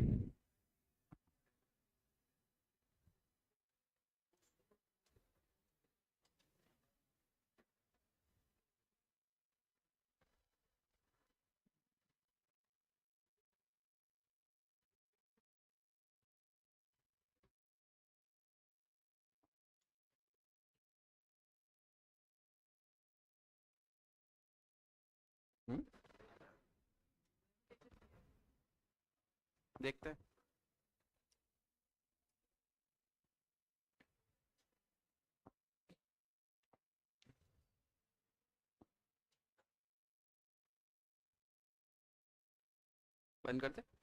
हम्म, देखते हैं। बंद करते हैं।